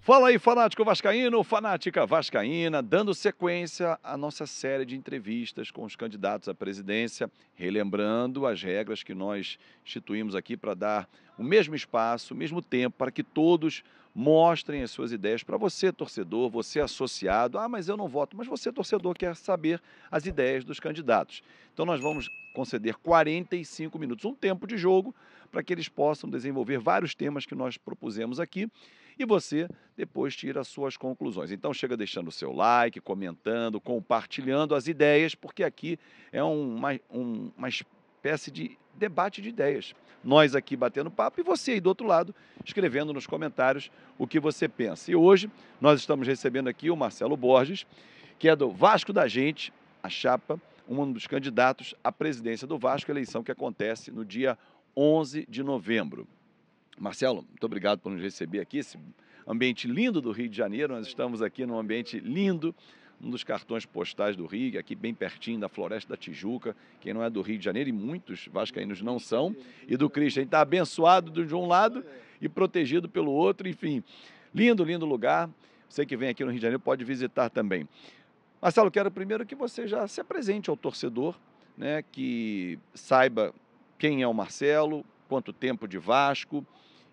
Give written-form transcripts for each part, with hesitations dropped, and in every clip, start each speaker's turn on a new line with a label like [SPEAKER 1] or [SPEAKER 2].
[SPEAKER 1] Fala aí, fanático vascaíno, fanática vascaína, dando sequência à nossa série de entrevistas com os candidatos à presidência, relembrando as regras que nós instituímos aqui para dar o mesmo espaço, o mesmo tempo, para que todos mostrem as suas ideias para você, torcedor, você associado. Ah, mas eu não voto, mas você, torcedor, quer saber as ideias dos candidatos. Então nós vamos conceder 45 minutos, um tempo de jogo, para que eles possam desenvolver vários temas que nós propusemos aqui e você depois tira as suas conclusões. Então chega deixando o seu like, comentando, compartilhando as ideias, porque aqui é uma espécie de debate de ideias. Nós aqui batendo papo e você aí do outro lado escrevendo nos comentários o que você pensa. E hoje nós estamos recebendo aqui o Marcelo Borges, que é do Vasco da Gente, a chapa, um dos candidatos à presidência do Vasco, eleição que acontece no dia 11 de novembro. Marcelo, muito obrigado por nos receber aqui, esse ambiente lindo do Rio de Janeiro. Nós estamos aqui num ambiente lindo, um dos cartões postais do Rio, aqui bem pertinho da Floresta da Tijuca. Quem não é do Rio de Janeiro, e muitos vascaínos não são, e do Cristo, a gente está abençoado de um lado e protegido pelo outro, enfim. Lindo, lindo lugar. Você que vem aqui no Rio de Janeiro pode visitar também. Marcelo, quero primeiro que você já se apresente ao torcedor, né, que saiba quem é o Marcelo, quanto tempo de Vasco.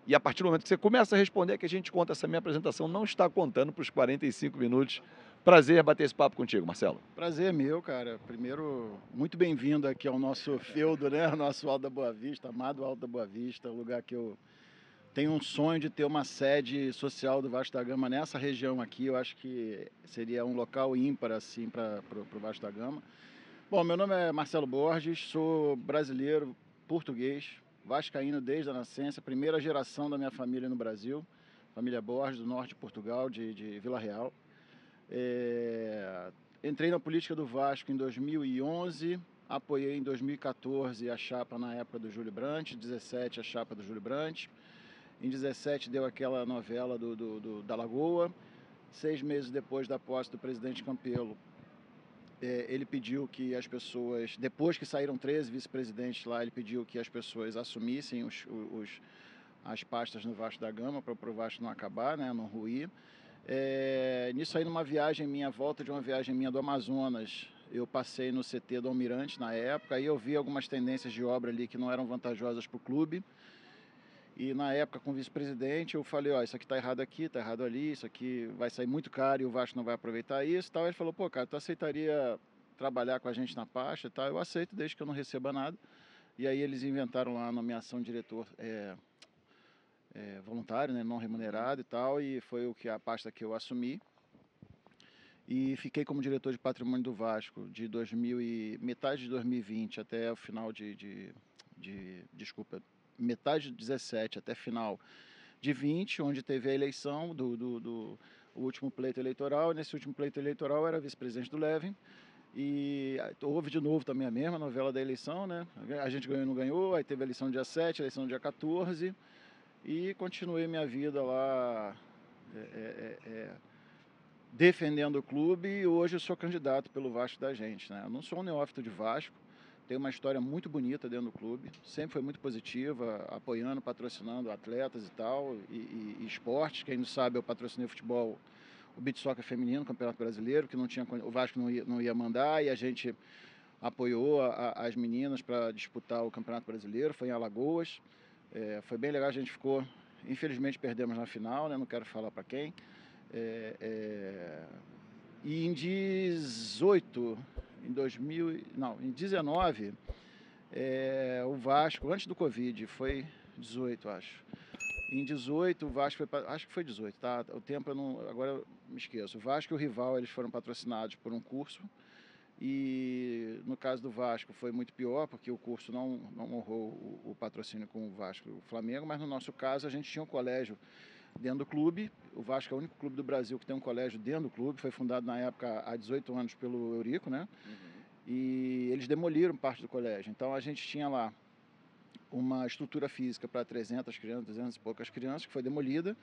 [SPEAKER 1] E a partir do momento que você começa a responder, que a gente conta, essa minha apresentação não está contando para os 45 minutos. Prazer bater esse papo contigo, Marcelo.
[SPEAKER 2] Prazer meu, cara. Primeiro, muito bem-vindo aqui ao nosso feudo, né? Nosso Alto da Boa Vista, amado Alto da Boa Vista, lugar que eu tenho um sonho de ter uma sede social do Vasco da Gama nessa região aqui. Eu acho que seria um local ímpar, assim, para o Vasco da Gama. Bom, meu nome é Marcelo Borges, sou brasileiro, português, vascaíno desde a nascença, primeira geração da minha família no Brasil, família Borges, do norte de Portugal, de Vila Real. Entrei na política do Vasco em 2011, apoiei em 2014 a chapa na época do Júlio Brandt, 2017 a chapa do Júlio Brandt, em 2017 deu aquela novela da Lagoa, 6 meses depois da posse do presidente Campelo, ele pediu que as pessoas, depois que saíram 13 vice-presidentes lá, ele pediu que as pessoas assumissem as pastas no Vasco da Gama, para o Vasco não acabar, né, não ruir. Nisso aí, numa viagem minha, volta de uma viagem minha do Amazonas, eu passei no CT do Almirante na época, aí eu vi algumas tendências de obra ali que não eram vantajosas para o clube. E na época, com o vice-presidente, eu falei, ó, isso aqui tá errado aqui, tá errado ali, isso aqui vai sair muito caro e o Vasco não vai aproveitar isso e tal. Ele falou, pô, cara, tu aceitaria trabalhar com a gente na pasta e tal? Eu aceito, desde que eu não receba nada. E aí eles inventaram lá a nomeação de diretor voluntário, né, não remunerado e tal, e foi a pasta que eu assumi. E fiquei como diretor de patrimônio do Vasco de metade de 2020 até o final metade de 17 até final de 20, onde teve a eleição do último pleito eleitoral. Nesse último pleito eleitoral eu era vice-presidente do Levin. E houve de novo também a mesma novela da eleição, né? A gente ganhou e não ganhou, aí teve a eleição no dia 7, a eleição no dia 14, e continuei minha vida lá defendendo o clube, e hoje eu sou candidato pelo Vasco da Gente, né? Eu não sou um neófito de Vasco, tenho uma história muito bonita dentro do clube, sempre foi muito positiva, apoiando, patrocinando atletas e tal, e esportes. Quem não sabe, eu patrocinei o futebol, o beach soccer feminino, Campeonato Brasileiro, que não tinha, o Vasco não ia mandar, e a gente apoiou as meninas para disputar o Campeonato Brasileiro, foi em Alagoas. Foi bem legal, a gente ficou, infelizmente perdemos na final, né? Não quero falar para quem. E em 19, o Vasco, antes do Covid, foi 18, acho. Em 18, o Vasco foi, acho que foi 18, tá? O tempo eu não, agora eu me esqueço. O Vasco e o Rival, eles foram patrocinados por um curso. E no caso do Vasco foi muito pior, porque o curso não honrou o patrocínio com o Vasco e o Flamengo, mas no nosso caso a gente tinha um colégio dentro do clube. O Vasco é o único clube do Brasil que tem um colégio dentro do clube, foi fundado na época há 18 anos pelo Eurico, né? E eles demoliram parte do colégio, então a gente tinha lá uma estrutura física para 300 crianças, 200 e poucas crianças, que foi demolida,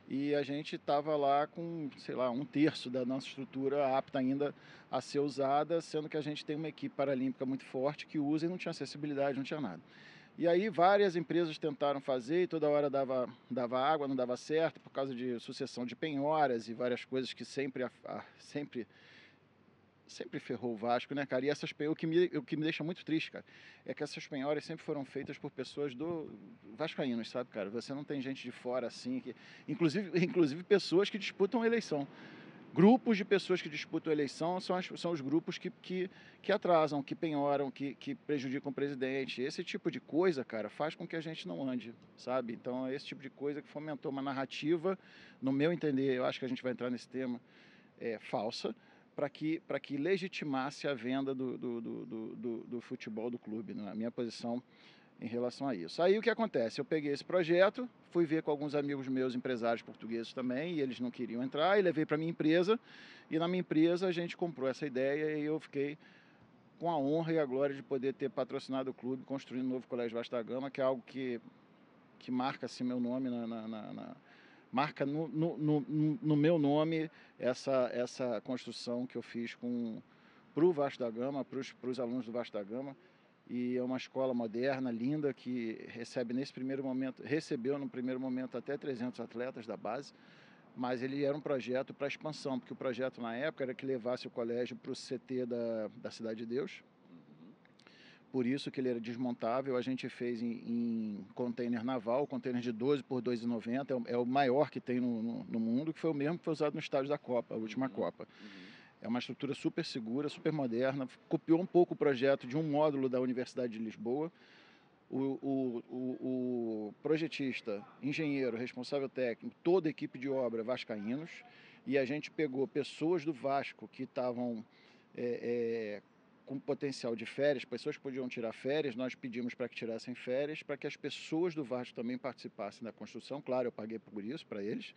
[SPEAKER 2] e a gente estava lá com, sei lá, 1/3 da nossa estrutura apta ainda a ser usada, sendo que a gente tem uma equipe paralímpica muito forte que usa e não tinha acessibilidade, não tinha nada. E aí várias empresas tentaram fazer e toda hora dava água, não dava certo por causa de sucessão de penhoras e várias coisas que sempre ferrou o Vasco, né, cara? E essas o que me deixa muito triste, cara, é que essas penhoras sempre foram feitas por pessoas do vascaínos, sabe, cara? Você não tem gente de fora assim, inclusive pessoas que disputam eleição. Grupos de pessoas que disputam a eleição são os grupos que atrasam, que penhoram, que prejudicam o presidente. Esse tipo de coisa, cara, faz com que a gente não ande, sabe? Então, é esse tipo de coisa que fomentou uma narrativa, no meu entender, eu acho que a gente vai entrar nesse tema, falsa, para que legitimasse a venda do futebol do clube, na minha posição em relação a isso. Aí o que acontece? Eu peguei esse projeto, fui ver com alguns amigos meus, empresários portugueses também, e eles não queriam entrar, e levei para minha empresa, e na minha empresa a gente comprou essa ideia e eu fiquei com a honra e a glória de poder ter patrocinado o clube, construindo um novo Colégio Vasco da Gama, que é algo que marca assim, meu nome, marca no meu nome essa construção que eu fiz para o Vasco da Gama, para os alunos do Vasco da Gama. E é uma escola moderna, linda, que recebeu no primeiro momento até 300 atletas da base, mas ele era um projeto para expansão, porque o projeto na época era que levasse o colégio para o CT da Cidade de Deus. Por isso que ele era desmontável, a gente fez em container naval, container de 12 por 2,90, é o maior que tem no mundo, que foi o mesmo que foi usado no estádio da Copa, a última Copa. É uma estrutura super segura, super moderna, copiou um pouco o projeto de um módulo da Universidade de Lisboa. O projetista, engenheiro, responsável técnico, toda a equipe de obra vascaínos, e a gente pegou pessoas do Vasco que estavam com potencial de férias, pessoas que podiam tirar férias, nós pedimos para que tirassem férias, para que as pessoas do Vasco também participassem da construção, claro, eu paguei por isso para eles,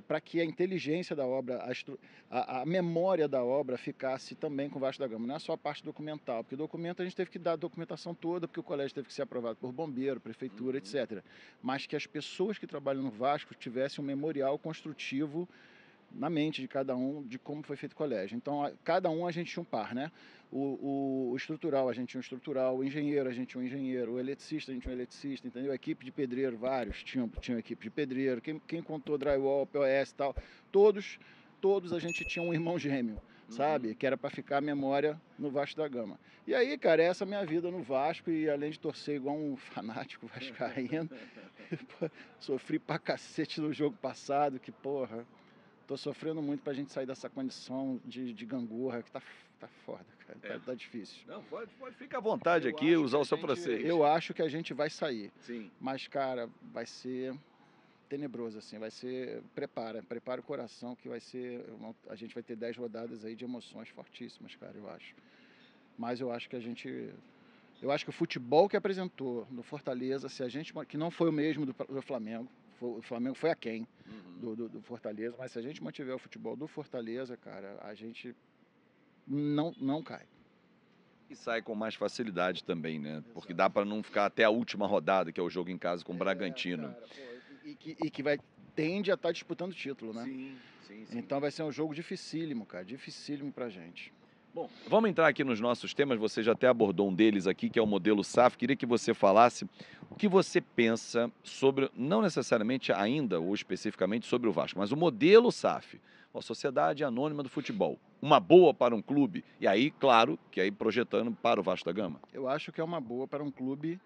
[SPEAKER 2] para que a inteligência da obra, a memória da obra ficasse também com o Vasco da Gama. Não é só a parte documental, porque documento a gente teve que dar a documentação toda, porque o colégio teve que ser aprovado por bombeiro, prefeitura, etc. Mas que as pessoas que trabalham no Vasco tivessem um memorial construtivo na mente de cada um de como foi feito o colégio. Então, cada um a gente tinha um par, né? O estrutural, a gente tinha um estrutural, o engenheiro, a gente tinha um engenheiro, o eletricista, a gente tinha um eletricista, entendeu? A equipe de pedreiro, vários tinham equipe de pedreiro, quem contou drywall, POS e tal, todos a gente tinha um irmão gêmeo, sabe? Que era para ficar a memória no Vasco da Gama. E aí, cara, essa é a minha vida no Vasco, e além de torcer igual um fanático vascaíno, sofri pra cacete no jogo passado, que porra... Tô sofrendo muito pra gente sair dessa condição de gangorra, que tá foda, cara. Tá difícil.
[SPEAKER 1] Não, pode ficar à vontade aqui, usar o seu francês.
[SPEAKER 2] Eu acho que a gente vai sair.
[SPEAKER 1] Sim.
[SPEAKER 2] Mas, cara, vai ser tenebroso, assim. Vai ser... Prepara o coração, que vai ser... A gente vai ter 10 rodadas aí de emoções fortíssimas, cara, eu acho. Mas eu acho que eu acho que o futebol que apresentou no Fortaleza, se a gente... Que não foi o mesmo do Flamengo. O Flamengo foi aquém do Fortaleza, mas se a gente mantiver o futebol do Fortaleza, cara, a gente não cai.
[SPEAKER 1] E sai com mais facilidade também, né? Exato. Porque dá para não ficar até a última rodada, que é o jogo em casa com o Bragantino.
[SPEAKER 2] Cara, e que tende a estar disputando o título, né? Sim. Então vai ser um jogo dificílimo, cara, dificílimo pra gente.
[SPEAKER 1] Bom, vamos entrar aqui nos nossos temas, você já até abordou um deles aqui, que é o modelo SAF. Queria que você falasse o que você pensa sobre, não necessariamente ainda ou especificamente sobre o Vasco, mas o modelo SAF, a Sociedade Anônima do Futebol. Uma boa para um clube, e aí, claro, que aí projetando para o Vasco da Gama.
[SPEAKER 2] Eu acho que é uma boa para um clube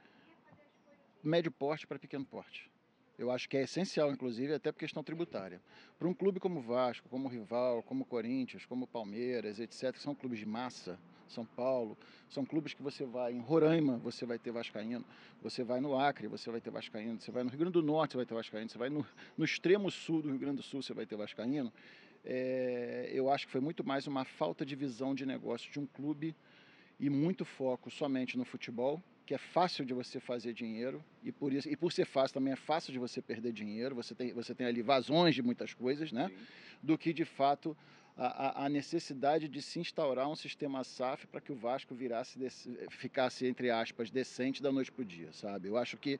[SPEAKER 2] médio porte para pequeno porte. Eu acho que é essencial, inclusive, até por questão tributária. Para um clube como o Vasco, como o Rival, como o Corinthians, como o Palmeiras, etc., que são clubes de massa, São Paulo, são clubes que você vai em Roraima, você vai ter vascaíno, você vai no Acre, você vai ter vascaíno, você vai no Rio Grande do Norte, você vai ter vascaíno, você vai no extremo sul do Rio Grande do Sul, você vai ter vascaíno. Eu acho que foi muito mais uma falta de visão de negócio de um clube e muito foco somente no futebol, que é fácil de você fazer dinheiro, e por ser fácil também é fácil de você perder dinheiro, você tem ali vazões de muitas coisas, né? Sim. Do que de fato a necessidade de se instaurar um sistema SAF para que o Vasco ficasse, entre aspas, decente da noite para o dia, sabe? Eu acho que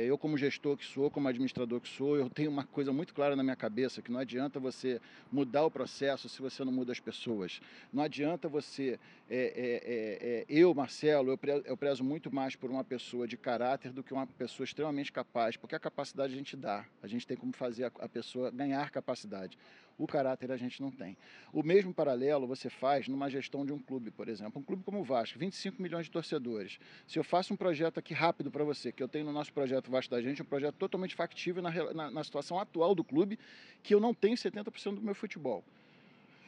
[SPEAKER 2] eu, como gestor que sou, como administrador que sou, eu tenho uma coisa muito clara na minha cabeça, que não adianta você mudar o processo se você não muda as pessoas. Não adianta você... eu, Marcelo, eu prezo muito mais por uma pessoa de caráter do que uma pessoa extremamente capaz, porque a capacidade a gente dá, a gente tem como fazer a pessoa ganhar capacidade. O caráter a gente não tem. O mesmo paralelo você faz numa gestão de um clube, por exemplo. Um clube como o Vasco, 25 milhões de torcedores. Se eu faço um projeto aqui rápido para você, que eu tenho no nosso projeto Vasco da Gente, um projeto totalmente factível na situação atual do clube, que eu não tenho 70% do meu futebol.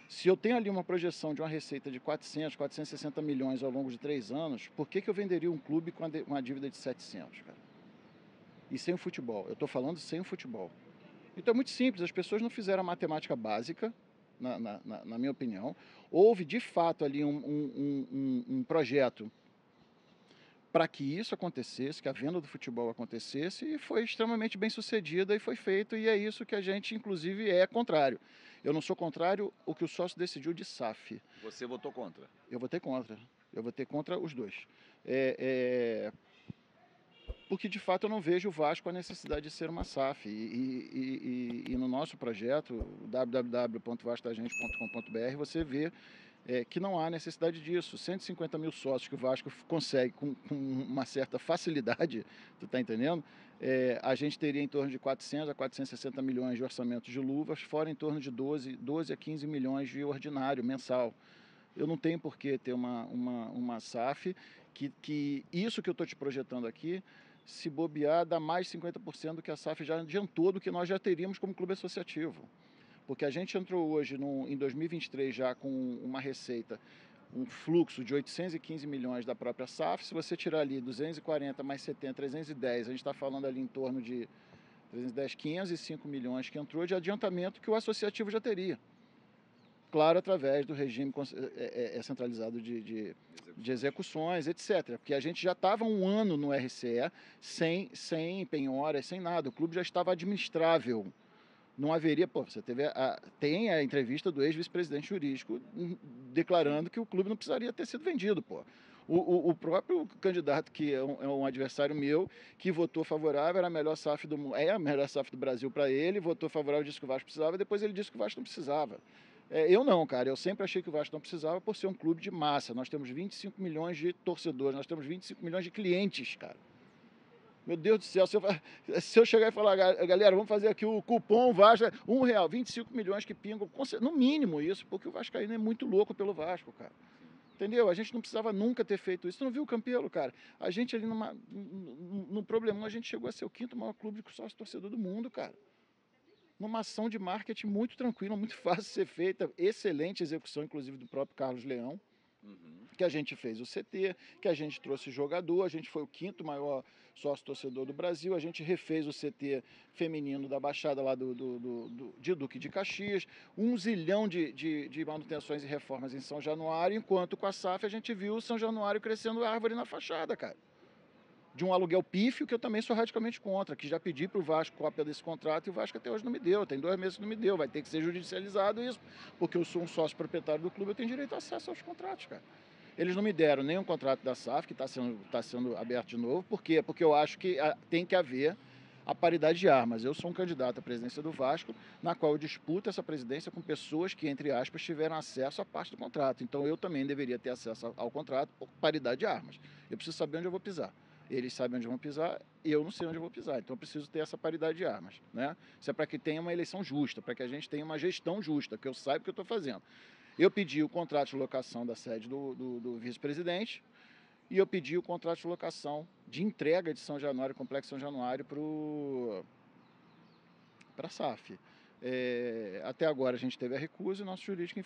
[SPEAKER 2] Se eu tenho ali uma projeção de uma receita de 400, 460 milhões ao longo de 3 anos, por que eu venderia um clube com uma dívida de 700, cara? E sem o futebol. Eu estou falando sem o futebol. Então é muito simples, as pessoas não fizeram a matemática básica, na minha opinião. Houve, de fato, ali um projeto para que isso acontecesse, que a venda do futebol acontecesse, e foi extremamente bem sucedida e foi feito, e é isso que a gente, inclusive, é contrário. Eu não sou contrário ao que o sócio decidiu de SAF.
[SPEAKER 1] Você votou contra?
[SPEAKER 2] Eu votei contra. Eu votei contra os dois. Porque, de fato, eu não vejo o Vasco a necessidade de ser uma SAF. E no nosso projeto, www.vascodagente.com.br, você vê que não há necessidade disso. 150 mil sócios que o Vasco consegue com uma certa facilidade, tu está entendendo? A gente teria em torno de 400 a 460 milhões de orçamento de luvas, fora em torno de 12 a 15 milhões de ordinário mensal. Eu não tenho por que ter uma SAF que isso que eu estou te projetando aqui, se bobear, dá mais 50% do que a SAF já adiantou, do que nós já teríamos como clube associativo. Porque a gente entrou hoje, em 2023, já com uma receita, um fluxo de 815 milhões da própria SAF. Se você tirar ali 240 mais 70, 310, a gente está falando ali em torno de 310, 505 milhões que entrou de adiantamento que o associativo já teria. Claro, através do regime centralizado de execuções, etc. Porque a gente já estava um ano no RCE sem penhoras, sem nada. O clube já estava administrável. Não haveria... você tem a entrevista do ex-vice-presidente jurídico declarando que o clube não precisaria ter sido vendido, O próprio candidato, que é um adversário meu, que votou favorável, era a melhor SAF a melhor SAF do Brasil para ele, votou favorável, disse que o Vasco precisava, depois ele disse que o Vasco não precisava. Eu não, cara, eu sempre achei que o Vasco não precisava por ser um clube de massa. Nós temos 25 milhões de torcedores, nós temos 25 milhões de clientes, cara. Meu Deus do céu, se eu chegar e falar, galera, vamos fazer aqui o cupom Vasco, R$1, 25 milhões que pingam, no mínimo isso, porque o vascaíno é muito louco pelo Vasco, cara. Entendeu? A gente não precisava nunca ter feito isso. Tu não viu o Campelo, cara? A gente ali num problemão, a gente chegou a ser o 5º maior clube de sócio torcedor do mundo, cara. Numa ação de marketing muito tranquila, muito fácil de ser feita, excelente execução, inclusive, do próprio Carlos Leão, que a gente fez o CT, que a gente trouxe jogador, a gente foi o 5º maior sócio-torcedor do Brasil, a gente refez o CT feminino da Baixada lá de Duque de Caxias, 1 zilhão de manutenções e reformas em São Januário, enquanto com a SAF a gente viu o São Januário crescendo árvore na fachada, cara. De um aluguel pífio, que eu também sou radicalmente contra, que já pedi para o Vasco cópia desse contrato e o Vasco até hoje não me deu, tem 2 meses que não me deu, vai ter que ser judicializado isso, porque eu sou um sócio proprietário do clube, eu tenho direito a acesso aos contratos, cara. Eles não me deram nem um contrato da SAF, que está sendo aberto de novo. Por quê? Porque eu acho que tem que haver a paridade de armas. Eu sou um candidato à presidência do Vasco, na qual eu disputo essa presidência com pessoas que, entre aspas, tiveram acesso à parte do contrato. Então eu também deveria ter acesso ao contrato por paridade de armas. Eu preciso saber onde eu vou pisar. Eles sabem onde vão pisar, eu não sei onde eu vou pisar. Então eu preciso ter essa paridade de armas, né? Isso é para que tenha uma eleição justa, para que a gente tenha uma gestão justa, que eu saiba o que eu estou fazendo. Eu pedi o contrato de locação da sede do vice-presidente e eu pedi o contrato de locação de entrega de São Januário, Complexo São Januário, para a SAF. Até agora a gente teve a recusa e o nosso jurídico,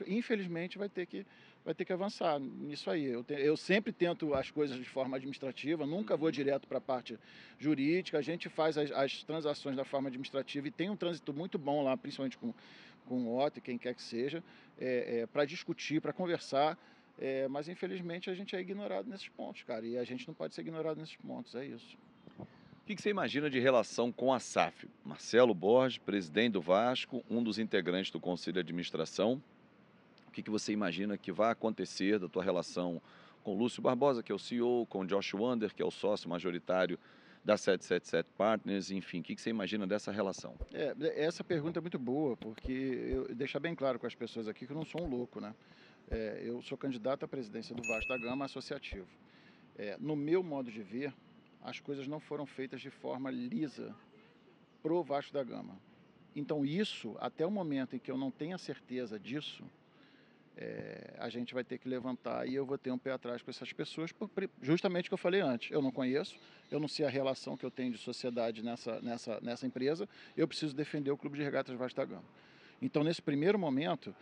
[SPEAKER 2] infelizmente vai ter que avançar nisso aí. Eu sempre tento as coisas de forma administrativa, nunca vou direto para a parte jurídica. A gente faz as transações da forma administrativa e tem um trânsito muito bom lá, principalmente com o Otto e quem quer que seja, para discutir, para conversar, mas infelizmente a gente é ignorado nesses pontos, cara, e a gente não pode ser ignorado nesses pontos, é isso.
[SPEAKER 1] O que você imagina de relação com a SAF? Marcelo Borges, presidente do Vasco, um dos integrantes do Conselho de Administração. O que você imagina que vai acontecer da tua relação com o Lúcio Barbosa, que é o CEO, com o Josh Wander, que é o sócio majoritário da 777 Partners, enfim, o que você imagina dessa relação?
[SPEAKER 2] Essa pergunta é muito boa, porque eu deixar bem claro com as pessoas aqui que eu não sou um louco, né? Eu sou candidato à presidência do Vasco da Gama associativo. No meu modo de ver, as coisas não foram feitas de forma lisa pro Vasco da Gama. Então isso, até o momento em que eu não tenha certeza disso, a gente vai ter que levantar e eu vou ter um pé atrás com essas pessoas, justamente o que eu falei antes. Eu não conheço, eu não sei a relação que eu tenho de sociedade nessa empresa, eu preciso defender o Clube de Regatas Vasco da Gama. Então, nesse primeiro momento,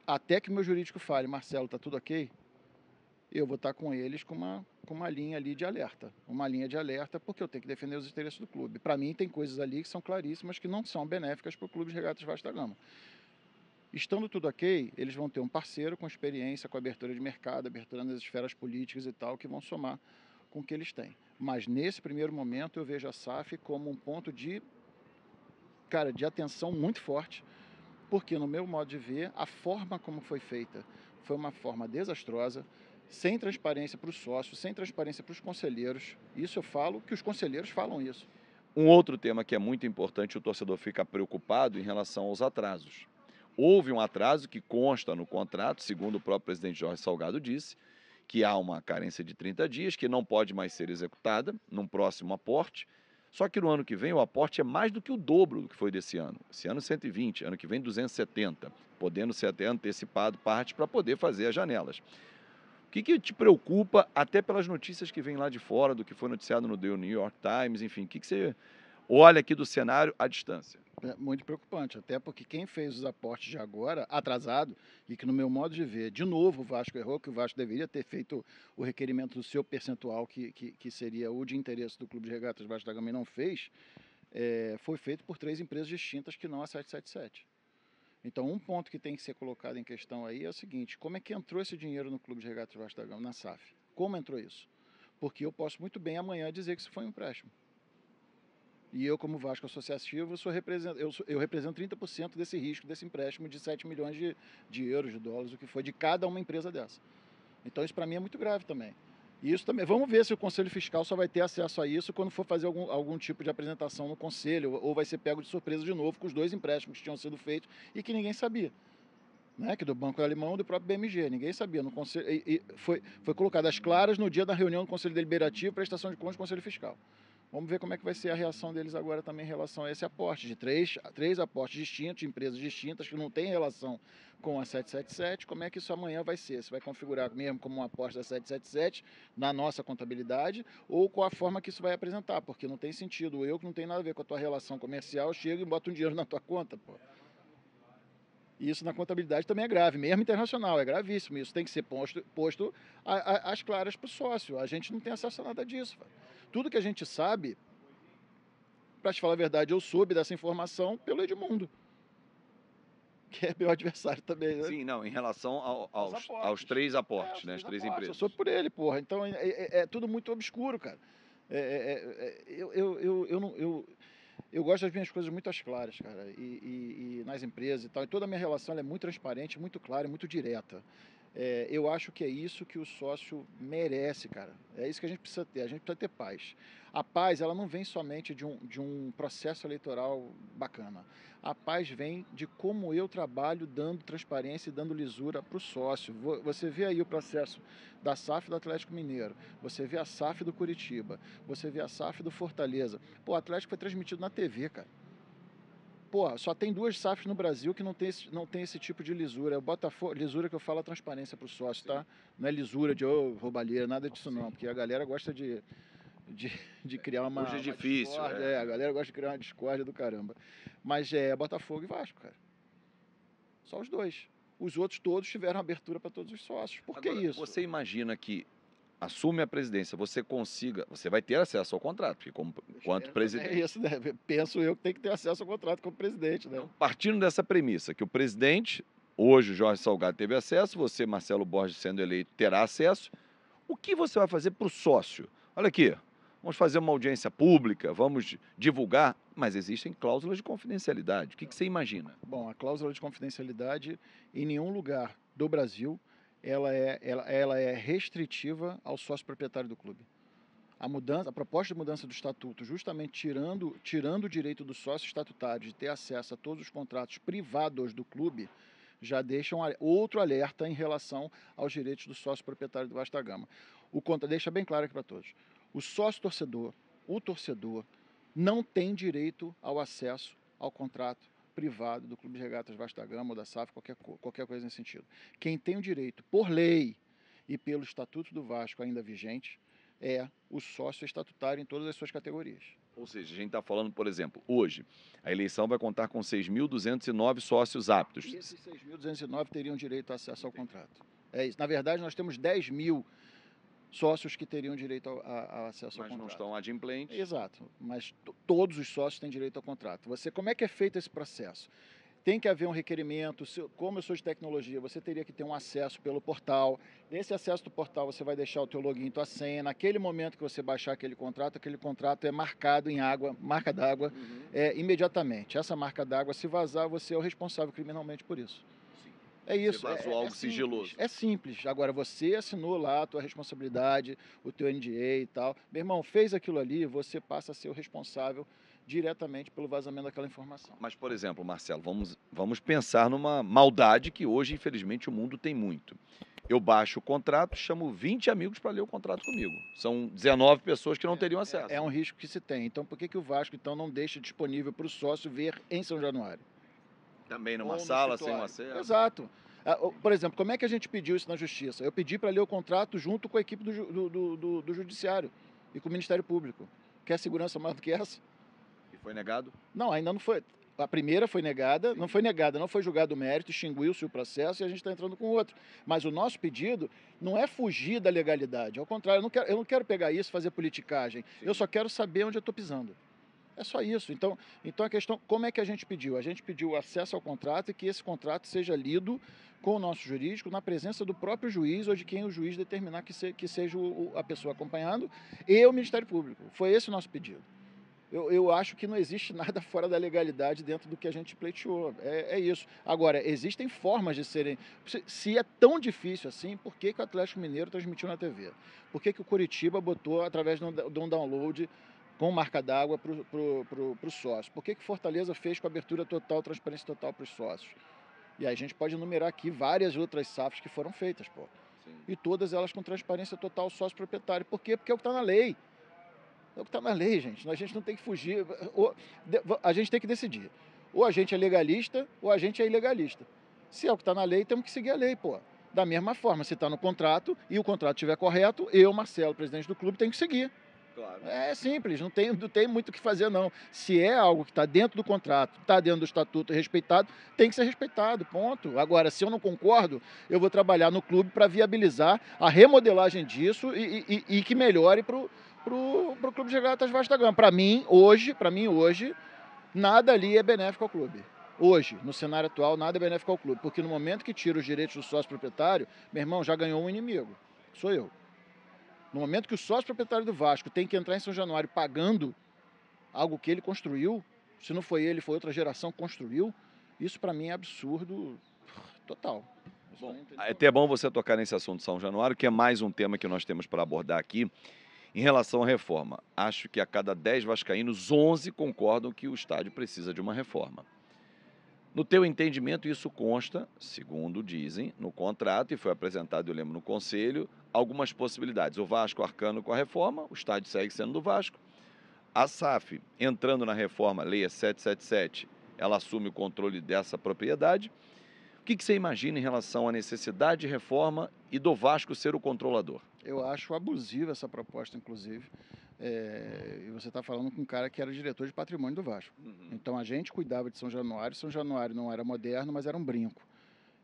[SPEAKER 2] até que o meu jurídico fale, Marcelo, está tudo ok? Eu vou estar com eles com uma linha ali de alerta. Uma linha de alerta porque eu tenho que defender os interesses do clube. Para mim, tem coisas ali que são claríssimas que não são benéficas para o Clube de Regatas Vasco da Gama. Estando tudo ok, eles vão ter um parceiro com experiência, com abertura de mercado, abertura nas esferas políticas e tal, que vão somar com o que eles têm. Mas nesse primeiro momento eu vejo a SAF como um ponto de atenção muito forte, porque no meu modo de ver, a forma como foi feita foi uma forma desastrosa, sem transparência para os sócios, sem transparência para os conselheiros. Isso eu falo, que os conselheiros falam isso.
[SPEAKER 1] Um outro tema que é muito importante, o torcedor fica preocupado em relação aos atrasos. Houve um atraso que consta no contrato, segundo o próprio presidente Jorge Salgado disse, que há uma carência de 30 dias, que não pode mais ser executada num próximo aporte. Só que no ano que vem o aporte é mais do que o dobro do que foi desse ano. Esse ano 120, ano que vem 270, podendo ser até antecipado parte para poder fazer as janelas. O que te preocupa, até pelas notícias que vêm lá de fora, do que foi noticiado no The New York Times, enfim, o que você olha aqui do cenário à distância?
[SPEAKER 2] É muito preocupante, até porque quem fez os aportes de agora, atrasado, e que no meu modo de ver, de novo o Vasco errou, que o Vasco deveria ter feito o requerimento do seu percentual, que seria o de interesse do Clube de Regatas Vasco da Gama e não fez, foi feito por 3 empresas distintas que não a 777. Então, um ponto que tem que ser colocado em questão aí é o seguinte: como é que entrou esse dinheiro no Clube de Regatas Vasco da Gama, na SAF? Como entrou isso? Porque eu posso muito bem amanhã dizer que isso foi um empréstimo. E eu, como Vasco Associativo, eu represento 30% desse risco, desse empréstimo de 7 milhões de euros, de dólares, o que foi de cada uma empresa dessa. Então, isso para mim é muito grave também. E isso também, vamos ver se o Conselho Fiscal só vai ter acesso a isso quando for fazer algum tipo de apresentação no Conselho, ou vai ser pego de surpresa de novo com os 2 empréstimos que tinham sido feitos e que ninguém sabia. Né, que do Banco Alemão e do próprio BMG, ninguém sabia. No conselho, foi colocado às claras no dia da reunião do Conselho Deliberativo, prestação de contas do Conselho Fiscal. Vamos ver como é que vai ser a reação deles agora também em relação a esse aporte, de três aportes distintos, de empresas distintas, que não têm relação com a 777, como é que isso amanhã vai ser? Se vai configurar mesmo como um aporte da 777 na nossa contabilidade, ou com a forma que isso vai apresentar, porque não tem sentido, eu que não tem nada a ver com a tua relação comercial, chego e boto um dinheiro na tua conta, pô. E isso na contabilidade também é grave, mesmo internacional, é gravíssimo. Isso tem que ser posto às claras para o sócio. A gente não tem acesso a nada disso. Tudo que a gente sabe, para te falar a verdade, eu soube dessa informação pelo Edmundo, que é meu adversário também, né?
[SPEAKER 1] Sim, não, em relação aos 3 aportes, né? As 3 empresas.
[SPEAKER 2] Eu soube por ele, porra. Então é tudo muito obscuro, cara. Eu gosto das minhas coisas muito às claras, cara, e nas empresas e tal. E toda a minha relação é muito transparente, muito clara, muito direta. Eu acho que é isso que o sócio merece, cara. É isso que a gente precisa ter. A gente precisa ter paz. A paz, ela não vem somente de um processo eleitoral bacana. A paz vem de como eu trabalho dando transparência e dando lisura para o sócio. Você vê aí o processo da SAF do Atlético Mineiro, você vê a SAF do Curitiba, você vê a SAF do Fortaleza. Pô, o Atlético foi transmitido na TV, cara. Pô, só tem 2 SAFs no Brasil que não tem esse tipo de lisura. É o Botafogo, lisura que eu falo é transparência para o sócio, tá? Não é lisura de roubalheira, nada disso não, porque a galera gosta de criar uma...
[SPEAKER 1] Hoje é difícil,
[SPEAKER 2] discórdia, a galera gosta de criar uma discórdia do caramba. Mas Botafogo e Vasco, cara. Só os 2. Os outros todos tiveram abertura para todos os sócios. Por que
[SPEAKER 1] Agora,
[SPEAKER 2] isso?
[SPEAKER 1] você imagina que assume a presidência, você vai ter acesso ao contrato, porque quanto presidente.
[SPEAKER 2] É isso, né? Penso eu que tem que ter acesso ao contrato como presidente, né?
[SPEAKER 1] Então, partindo dessa premissa, que o presidente, hoje o Jorge Salgado teve acesso, você, Marcelo Borges, sendo eleito, terá acesso, o que você vai fazer para o sócio? Olha aqui, vamos fazer uma audiência pública, vamos divulgar, mas existem cláusulas de confidencialidade. O que você imagina?
[SPEAKER 2] Bom, a cláusula de confidencialidade, em nenhum lugar do Brasil, ela é restritiva ao sócio proprietário do clube. A proposta de mudança do estatuto, justamente tirando o direito do sócio estatutário de ter acesso a todos os contratos privados do clube, já deixa outro alerta em relação aos direitos do sócio proprietário do Vasco da Gama. Deixa bem claro aqui para todos. O sócio torcedor, o torcedor, não tem direito ao acesso ao contrato privado do Clube de Regatas Vasco da Gama ou da SAF, qualquer coisa nesse sentido. Quem tem o direito, por lei e pelo Estatuto do Vasco ainda vigente, é o sócio estatutário em todas as suas categorias.
[SPEAKER 1] Ou seja, a gente está falando, por exemplo, hoje, a eleição vai contar com 6.209 sócios aptos.
[SPEAKER 2] E esses 6.209 teriam direito a acesso ao contrato. É isso. Na verdade, nós temos 10 mil sócios que teriam direito a acesso ao contrato.
[SPEAKER 1] Mas não estão adimplentes.
[SPEAKER 2] Exato, mas todos os sócios têm direito ao contrato. Como é que é feito esse processo? Tem que haver um requerimento, como eu sou de tecnologia, você teria que ter um acesso pelo portal. Nesse acesso do portal você vai deixar o teu login, tua senha. Naquele momento que você baixar aquele contrato é marcado em água, marca d'água, imediatamente. Essa marca d'água, se vazar, você é o responsável criminalmente por isso. É isso.
[SPEAKER 1] Você vazou algo sigiloso.
[SPEAKER 2] É simples. Agora, você assinou lá a tua responsabilidade, o teu NDA e tal. Meu irmão, fez aquilo ali, você passa a ser o responsável diretamente pelo vazamento daquela informação.
[SPEAKER 1] Mas, por exemplo, Marcelo, vamos pensar numa maldade que hoje, infelizmente, o mundo tem muito. Eu baixo o contrato, chamo 20 amigos para ler o contrato comigo. São 19 pessoas que não teriam acesso.
[SPEAKER 2] É um risco que se tem. Então, por que o Vasco então não deixa disponível para o sócio ver em São Januário?
[SPEAKER 1] Também numa sala, sem um acesso?
[SPEAKER 2] Exato. Por exemplo, como é que a gente pediu isso na Justiça? Eu pedi para ler o contrato junto com a equipe do Judiciário e com o Ministério Público. Quer segurança mais do que essa?
[SPEAKER 1] E foi negado?
[SPEAKER 2] Não, ainda não foi. A primeira foi negada, não foi julgado o mérito, extinguiu-se o processo e a gente está entrando com outro. Mas o nosso pedido não é fugir da legalidade, ao contrário, eu não quero pegar isso e fazer politicagem. Sim. Eu só quero saber onde eu estou pisando. É só isso. Então a questão, como é que a gente pediu? A gente pediu acesso ao contrato e que esse contrato seja lido com o nosso jurídico, na presença do próprio juiz ou de quem o juiz determinar que seja a pessoa acompanhando e o Ministério Público. Foi esse o nosso pedido. Eu acho que não existe nada fora da legalidade dentro do que a gente pleiteou. É isso. Agora, existem formas de serem... Se é tão difícil assim, por que o Atlético Mineiro transmitiu na TV? Por que o Curitiba botou através de um download com marca d'água para o sócio? Por que Fortaleza fez com abertura total, transparência total para os sócios? E aí a gente pode enumerar aqui várias outras SAFs que foram feitas, pô. Sim. E todas elas com transparência total sócio proprietário. Por quê? Porque é o que está na lei. É o que está na lei, gente. A gente não tem que fugir. A gente tem que decidir. Ou a gente é legalista, ou a gente é ilegalista. Se é o que está na lei, temos que seguir a lei, pô. Da mesma forma, se está no contrato e o contrato estiver correto, eu, Marcelo, presidente do clube, tenho que seguir.
[SPEAKER 1] Claro.
[SPEAKER 2] É simples, não tem muito o que fazer, não. Se é algo que está dentro do contrato, está dentro do estatuto respeitado, tem que ser respeitado, ponto. Agora, se eu não concordo, eu vou trabalhar no clube para viabilizar a remodelagem disso e que melhore para o Clube de Regatas Vasco da Gama. Para mim, hoje, nada ali é benéfico ao clube. Hoje, no cenário atual, nada é benéfico ao clube. Porque no momento que tira os direitos do sócio proprietário, meu irmão, já ganhou um inimigo. Sou eu. No momento que o sócio proprietário do Vasco tem que entrar em São Januário pagando algo que ele construiu, se não foi ele, foi outra geração que construiu, isso para mim é absurdo total.
[SPEAKER 1] Bom, é até bom você tocar nesse assunto de São Januário, que é mais um tema que nós temos para abordar aqui. Em relação à reforma, acho que a cada 10 vascaínos, 11 concordam que o estádio precisa de uma reforma. No teu entendimento, isso consta, segundo dizem, no contrato, e foi apresentado, eu lembro, no Conselho, algumas possibilidades. O Vasco arcando com a reforma, o estádio segue sendo do Vasco. A SAF, entrando na reforma, Lei 777, ela assume o controle dessa propriedade. O que você imagina em relação à necessidade de reforma e do Vasco ser o controlador?
[SPEAKER 2] Eu acho abusiva essa proposta, inclusive. E você está falando com um cara que era diretor de patrimônio do Vasco. Uhum. Então a gente cuidava de São Januário. São Januário não era moderno, mas era um brinco.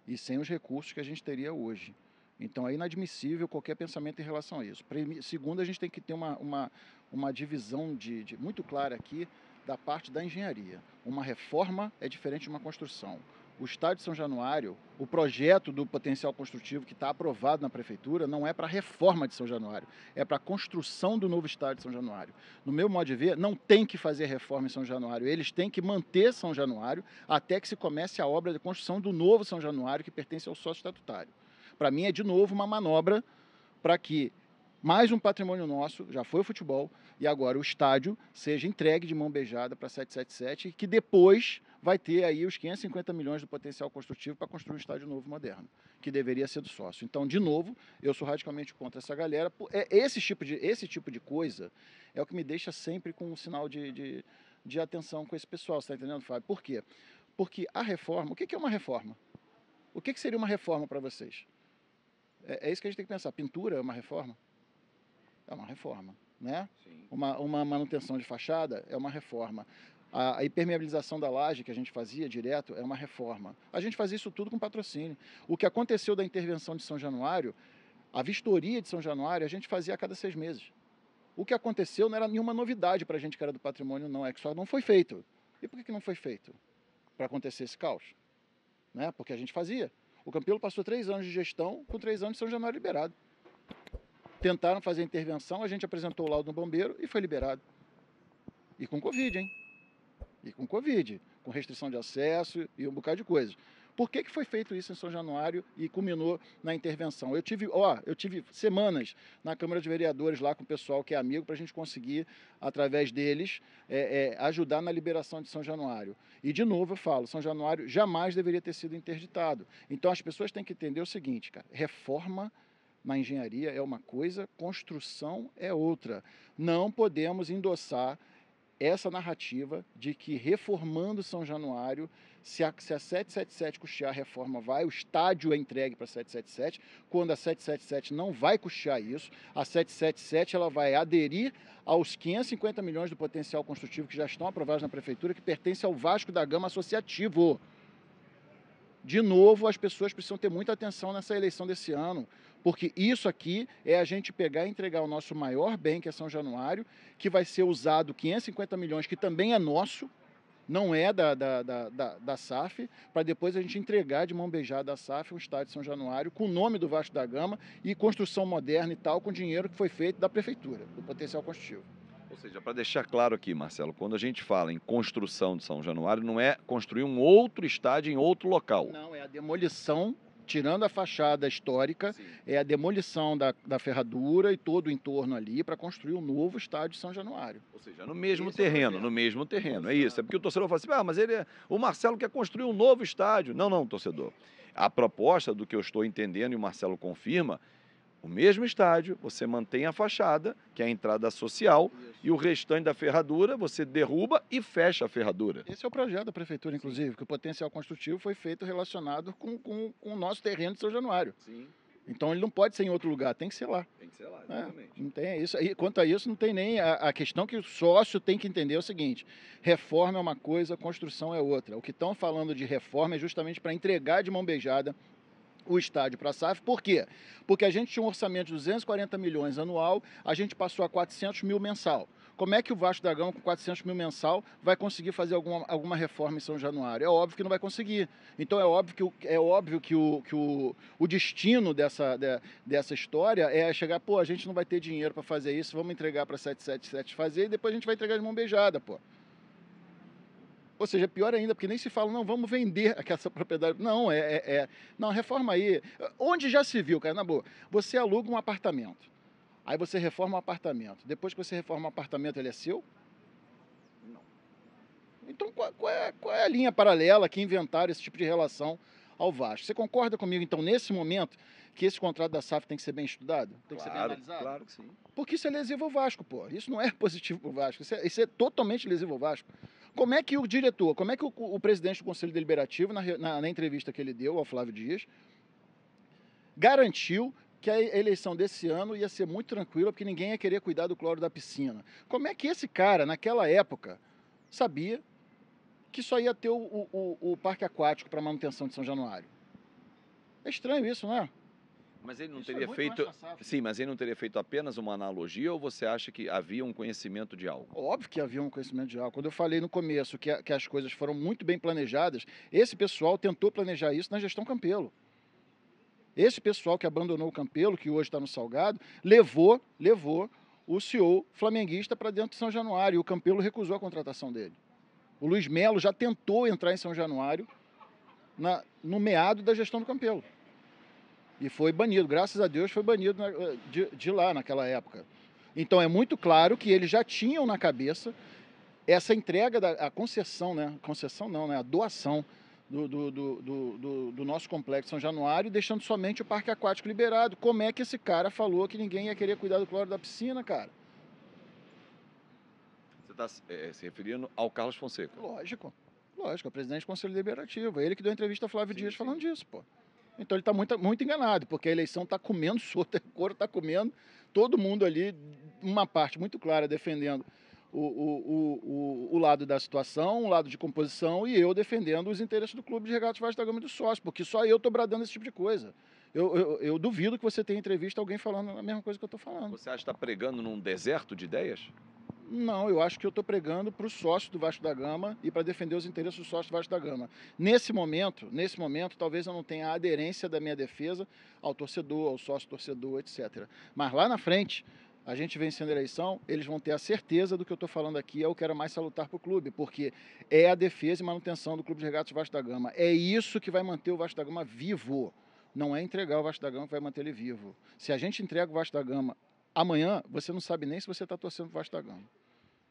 [SPEAKER 2] E sem os recursos que a gente teria hoje. Então é inadmissível qualquer pensamento em relação a isso. Segundo, a gente tem que ter uma divisão muito clara aqui da parte da engenharia. Uma reforma é diferente de uma construção. o estádio de São Januário, o projeto do potencial construtivo que está aprovado na prefeitura não é para a reforma de São Januário, é para a construção do novo estádio de São Januário. No meu modo de ver, não tem que fazer reforma em São Januário, eles têm que manter São Januário até que se comece a obra de construção do novo São Januário que pertence ao sócio estatutário. Para mim é de novo uma manobra para que mais um patrimônio nosso, já foi o futebol, e agora o estádio seja entregue de mão beijada para a 777, que depois vai ter aí os 550 milhões do potencial construtivo para construir um estádio novo moderno, que deveria ser do sócio. Então, de novo, eu sou radicalmente contra essa galera. Esse tipo de coisa é o que me deixa sempre com um sinal de atenção com esse pessoal, você está entendendo, Fábio? Por quê? Porque a reforma, o que é uma reforma? O que seria uma reforma para vocês? É isso que a gente tem que pensar. Pintura é uma reforma? É uma reforma, né? Uma manutenção de fachada é uma reforma. A impermeabilização da laje que a gente fazia direto é uma reforma. A gente fazia isso tudo com patrocínio. O que aconteceu da intervenção de São Januário, a vistoria de São Januário, a gente fazia a cada 6 meses. O que aconteceu não era nenhuma novidade para a gente que era do patrimônio, não. É que só não foi feito. E por que não foi feito? Para acontecer esse caos, né? Porque a gente fazia. O Campelo passou 3 anos de gestão com 3 anos de São Januário liberado. Tentaram fazer a intervenção, a gente apresentou o laudo no bombeiro e foi liberado. E com Covid, hein? E com Covid, com restrição de acesso e um bocado de coisas. Por que foi feito isso em São Januário e culminou na intervenção? Eu tive semanas na Câmara de Vereadores lá com o pessoal que é amigo para a gente conseguir, através deles, ajudar na liberação de São Januário. E, de novo, eu falo, São Januário jamais deveria ter sido interditado. Então, as pessoas têm que entender o seguinte, cara, reforma na engenharia é uma coisa, construção é outra. Não podemos endossar essa narrativa de que reformando São Januário, se a 777 custear a reforma, o estádio é entregue para a 777, quando a 777 não vai custear isso, a 777 ela vai aderir aos 550 milhões do potencial construtivo que já estão aprovados na prefeitura, que pertence ao Vasco da Gama Associativo. De novo, as pessoas precisam ter muita atenção nessa eleição desse ano, porque isso aqui é a gente pegar e entregar o nosso maior bem, que é São Januário, que vai ser usado 550 milhões, que também é nosso, não é da SAF, para depois a gente entregar de mão beijada à SAF um estádio de São Januário, com o nome do Vasco da Gama e construção moderna e tal, com dinheiro que foi feito da prefeitura, do potencial construtivo.
[SPEAKER 1] Ou seja, para deixar claro aqui, Marcelo, quando a gente fala em construção de São Januário, não é construir um outro estádio em outro local.
[SPEAKER 2] Não, é a demolição, tirando a fachada histórica, sim, é a demolição da ferradura e todo o entorno ali para construir um novo estádio de São Januário.
[SPEAKER 1] Ou seja, no mesmo terreno, é isso. É porque o torcedor fala assim, mas o Marcelo quer construir um novo estádio. Não, torcedor. A proposta do que eu estou entendendo, e o Marcelo confirma, o mesmo estádio, você mantém a fachada, que é a entrada social, isso, e o restante da ferradura você derruba e fecha a ferradura.
[SPEAKER 2] Esse é o projeto da prefeitura, inclusive, sim, que o potencial construtivo foi feito relacionado com o nosso terreno de São Januário.
[SPEAKER 1] Sim.
[SPEAKER 2] Então ele não pode ser em outro lugar, tem que ser lá.
[SPEAKER 1] Tem que ser lá, exatamente.
[SPEAKER 2] Não tem isso. E quanto a isso, não tem nem a questão que o sócio tem que entender é o seguinte: reforma é uma coisa, construção é outra. O que estão falando de reforma é justamente para entregar de mão beijada o estádio para a SAF. Por quê? Porque a gente tinha um orçamento de 240 milhões anual, a gente passou a 400 mil mensal. Como é que o Vasco da Gama, com 400 mil mensal, vai conseguir fazer alguma reforma em São Januário? É óbvio que não vai conseguir. Então é óbvio que o destino dessa história é chegar, a gente não vai ter dinheiro para fazer isso, vamos entregar para a 777 fazer e depois a gente vai entregar de mão beijada, Ou seja, pior ainda, porque nem se fala, não, vamos vender essa propriedade. Não, não, reforma aí. Onde já se viu, cara, na boa, você aluga um apartamento, aí você reforma um apartamento. Depois que você reforma um apartamento, ele é seu? Não. Então, qual é a linha paralela que inventaram esse tipo de relação ao Vasco? Você concorda comigo, então, nesse momento, que esse contrato da SAF tem que ser bem estudado? Tem que ser bem analisado?
[SPEAKER 1] Claro que sim.
[SPEAKER 2] Porque isso é lesivo ao Vasco, Isso não é positivo para o Vasco. Isso é totalmente lesivo ao Vasco. Como é que o diretor, como é que o presidente do Conselho Deliberativo, na entrevista que ele deu ao Flávio Dias, garantiu que a eleição desse ano ia ser muito tranquila, porque ninguém ia querer cuidar do cloro da piscina? Como é que esse cara, naquela época, sabia que só ia ter o parque aquático para manutenção de São Januário? É estranho isso, não é?
[SPEAKER 1] Mas ele não
[SPEAKER 2] Isso é
[SPEAKER 1] teria
[SPEAKER 2] muito mais
[SPEAKER 1] feito.
[SPEAKER 2] pra SAF.
[SPEAKER 1] Sim, mas ele não teria feito apenas uma analogia ou você acha que havia um conhecimento de algo?
[SPEAKER 2] Óbvio que havia um conhecimento de algo. Quando eu falei no começo que as coisas foram muito bem planejadas, esse pessoal tentou planejar isso na gestão Campelo. Esse pessoal que abandonou o Campelo, que hoje está no Salgado, levou o CEO flamenguista para dentro de São Januário. E o Campelo recusou a contratação dele. O Luiz Melo já tentou entrar em São Januário no meado da gestão do Campelo. E foi banido, graças a Deus foi banido de lá naquela época. Então é muito claro que eles já tinham na cabeça essa entrega, a concessão, né? Concessão não, né? A doação do nosso complexo São Januário, deixando somente o parque aquático liberado. Como é que esse cara falou que ninguém ia querer cuidar do cloro da piscina, cara?
[SPEAKER 1] Você está se referindo ao Carlos Fonseca?
[SPEAKER 2] Lógico, é o presidente do Conselho Deliberativo. É ele que deu entrevista a Flávio Dias falando disso, pô. Então ele está muito enganado, porque a eleição está comendo solto, o couro está comendo, todo mundo ali, uma parte muito clara defendendo o lado da situação, o lado de composição, e eu defendendo os interesses do Clube de Regatas Vasco da Gama e do sócio, porque só eu estou bradando esse tipo de coisa. Eu duvido que você tenha entrevista alguém falando a mesma coisa que eu estou falando.
[SPEAKER 1] Você acha que está pregando num deserto de ideias?
[SPEAKER 2] Não, eu acho que eu estou pregando para o sócio do Vasco da Gama e para defender os interesses do sócio do Vasco da Gama. Nesse momento, talvez eu não tenha a aderência da minha defesa ao torcedor, ao sócio torcedor, etc. Mas lá na frente, a gente vencendo a eleição, eles vão ter a certeza do que eu estou falando aqui é o que era mais salutar para o clube, porque é a defesa e manutenção do Clube de Regatas Vasco da Gama. É isso que vai manter o Vasco da Gama vivo. Não é entregar o Vasco da Gama que vai manter ele vivo. Se a gente entrega o Vasco da Gama amanhã, você não sabe nem se você está torcendo para o Vasco da Gama.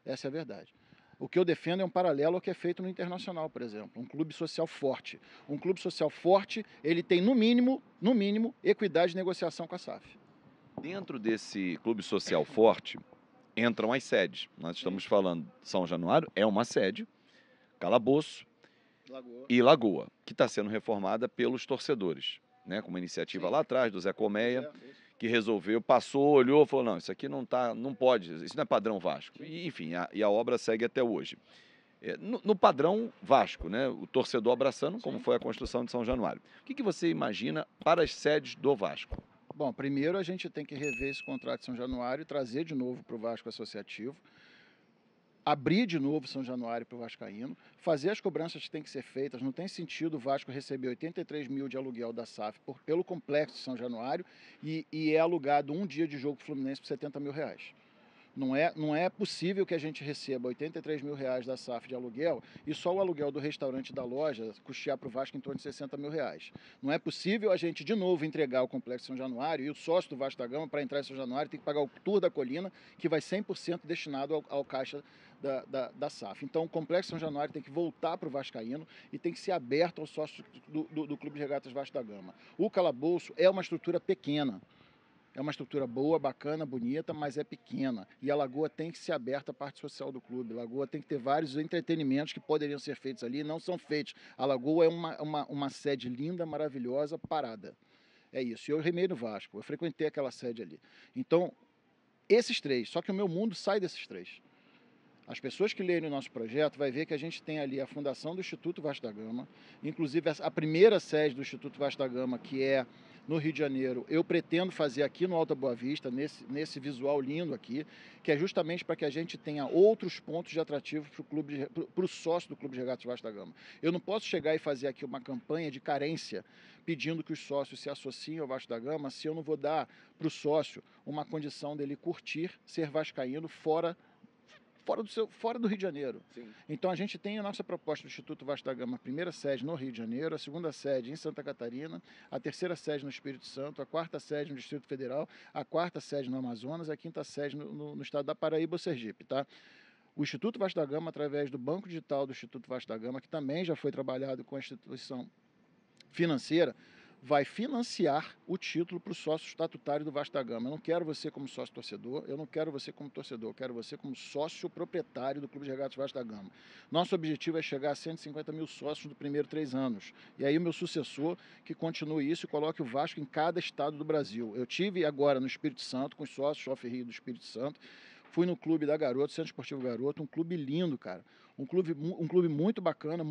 [SPEAKER 2] Essa é a verdade. O que eu defendo é um paralelo ao que é feito no Internacional, por exemplo. Um clube social forte. Um clube social forte, ele tem, no mínimo, equidade de negociação com a SAF.
[SPEAKER 1] Dentro desse clube social forte, entram as sedes. Nós estamos falando de São Januário, é uma sede, Calabouço e Lagoa, que está sendo reformada pelos torcedores, né? Com uma iniciativa lá atrás do Zé Colmeia, que resolveu, passou, olhou, falou, não, isso aqui não pode, isso não é padrão Vasco. E, enfim, a obra segue até hoje. No padrão Vasco, né? O torcedor abraçando, como foi a construção de São Januário. O que você imagina para as sedes do Vasco?
[SPEAKER 2] Bom, primeiro a gente tem que rever esse contrato de São Januário, trazer de novo para o Vasco Associativo, abrir de novo São Januário para o vascaíno, fazer as cobranças que têm que ser feitas. Não tem sentido o Vasco receber 83 mil de aluguel da SAF pelo complexo de São Januário e é alugado um dia de jogo para o Fluminense por 70 mil reais. Não é possível que a gente receba 83 mil reais da SAF de aluguel e só o aluguel do restaurante da loja custear para o Vasco em torno de 60 mil reais. Não é possível a gente de novo entregar o Complexo São Januário e o sócio do Vasco da Gama para entrar em São Januário tem que pagar o Tour da Colina, que vai 100% destinado ao caixa da SAF. Então o Complexo São Januário tem que voltar para o vascaíno e tem que ser aberto aos sócios do Clube de Regatas Vasco da Gama. O Calabouço é uma estrutura pequena. É uma estrutura boa, bacana, bonita, mas é pequena. E a Lagoa tem que ser aberta à parte social do clube. A Lagoa tem que ter vários entretenimentos que poderiam ser feitos ali e não são feitos. A Lagoa é uma sede linda, maravilhosa, parada. É isso. E eu remei no Vasco, eu frequentei aquela sede ali. Então, esses três, só que o meu mundo sai desses três. As pessoas que lerem o nosso projeto vai ver que a gente tem ali a fundação do Instituto Vasco da Gama, inclusive a primeira sede do Instituto Vasco da Gama, que é no Rio de Janeiro, eu pretendo fazer aqui no Alta Boa Vista, nesse visual lindo aqui, que é justamente para que a gente tenha outros pontos de atrativo para o sócio do Clube de Regatas Vasco da Gama. Eu não posso chegar e fazer aqui uma campanha de carência pedindo que os sócios se associem ao Vasco da Gama se eu não vou dar para o sócio uma condição dele curtir ser vascaíno fora do Rio de Janeiro.
[SPEAKER 1] Sim.
[SPEAKER 2] Então a gente tem a nossa proposta do Instituto Vasco da Gama, a primeira sede no Rio de Janeiro, a segunda sede em Santa Catarina, a terceira sede no Espírito Santo, a quarta sede no Distrito Federal, a quarta sede no Amazonas, a quinta sede no estado da Paraíba ou Sergipe, tá? O Instituto Vasco da Gama, através do Banco Digital do Instituto Vasco da Gama, que também já foi trabalhado com a instituição financeira, vai financiar o título para o sócio estatutário do Vasco da Gama. Eu não quero você como sócio torcedor, eu não quero você como torcedor, eu quero você como sócio proprietário do Clube de Regatas Vasco da Gama. Nosso objetivo é chegar a 150 mil sócios no primeiro 3 anos. E aí o meu sucessor que continue isso e coloque o Vasco em cada estado do Brasil. Eu tive agora no Espírito Santo, com os sócios Off Rio do Espírito Santo, Fui no clube da Garoto, Centro Esportivo Garoto, um clube lindo, cara. Um clube muito bacana,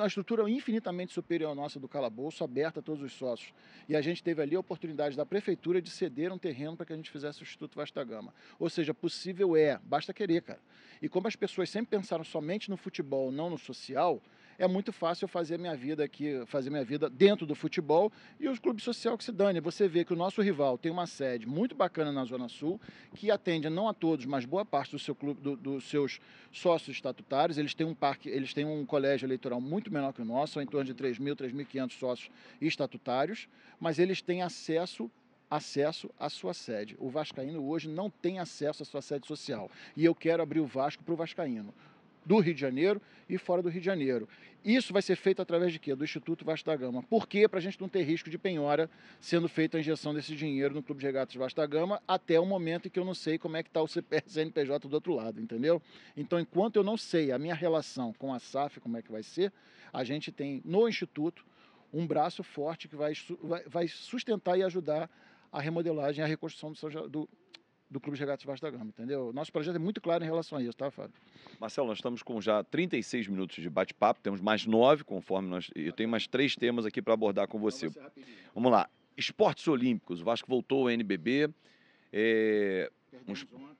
[SPEAKER 2] a estrutura infinitamente superior à nossa do Calabouço, aberta a todos os sócios. E a gente teve ali a oportunidade da prefeitura de ceder um terreno para que a gente fizesse o Instituto Vasta Gama. Ou seja, possível basta querer, cara. E como as pessoas sempre pensaram somente no futebol, não no social, é muito fácil eu fazer minha vida aqui, fazer minha vida dentro do futebol e os clubes sociais que se dane. Você vê que o nosso rival tem uma sede muito bacana na Zona Sul, que atende não a todos, mas boa parte do seu clube, dos seus sócios estatutários. Eles têm um parque, eles têm um colégio eleitoral muito menor que o nosso, são em torno de 3.000, 3.500 sócios estatutários, mas eles têm acesso à sua sede. O vascaíno hoje não tem acesso à sua sede social. E eu quero abrir o Vasco para o vascaíno, do Rio de Janeiro e fora do Rio de Janeiro. Isso vai ser feito através de quê? Do Instituto Vasta Gama. Por quê? Para a gente não ter risco de penhora sendo feita a injeção desse dinheiro no Clube de Regatas Vasta Gama até o momento em que eu não sei como é que está o CNPJ do outro lado, entendeu? Então, enquanto eu não sei a minha relação com a SAF, como é que vai ser, a gente tem no Instituto um braço forte que vai sustentar e ajudar a remodelagem e a reconstrução do Clube de Regatas Vasta Gama, entendeu? Nosso projeto é muito claro em relação a isso, tá, Fábio?
[SPEAKER 1] Marcelo, nós estamos com já 36 minutos de bate-papo, temos mais 9, conforme eu tenho mais 3 temas aqui para abordar com você. Vamos lá. Esportes Olímpicos, o Vasco voltou ao NBB,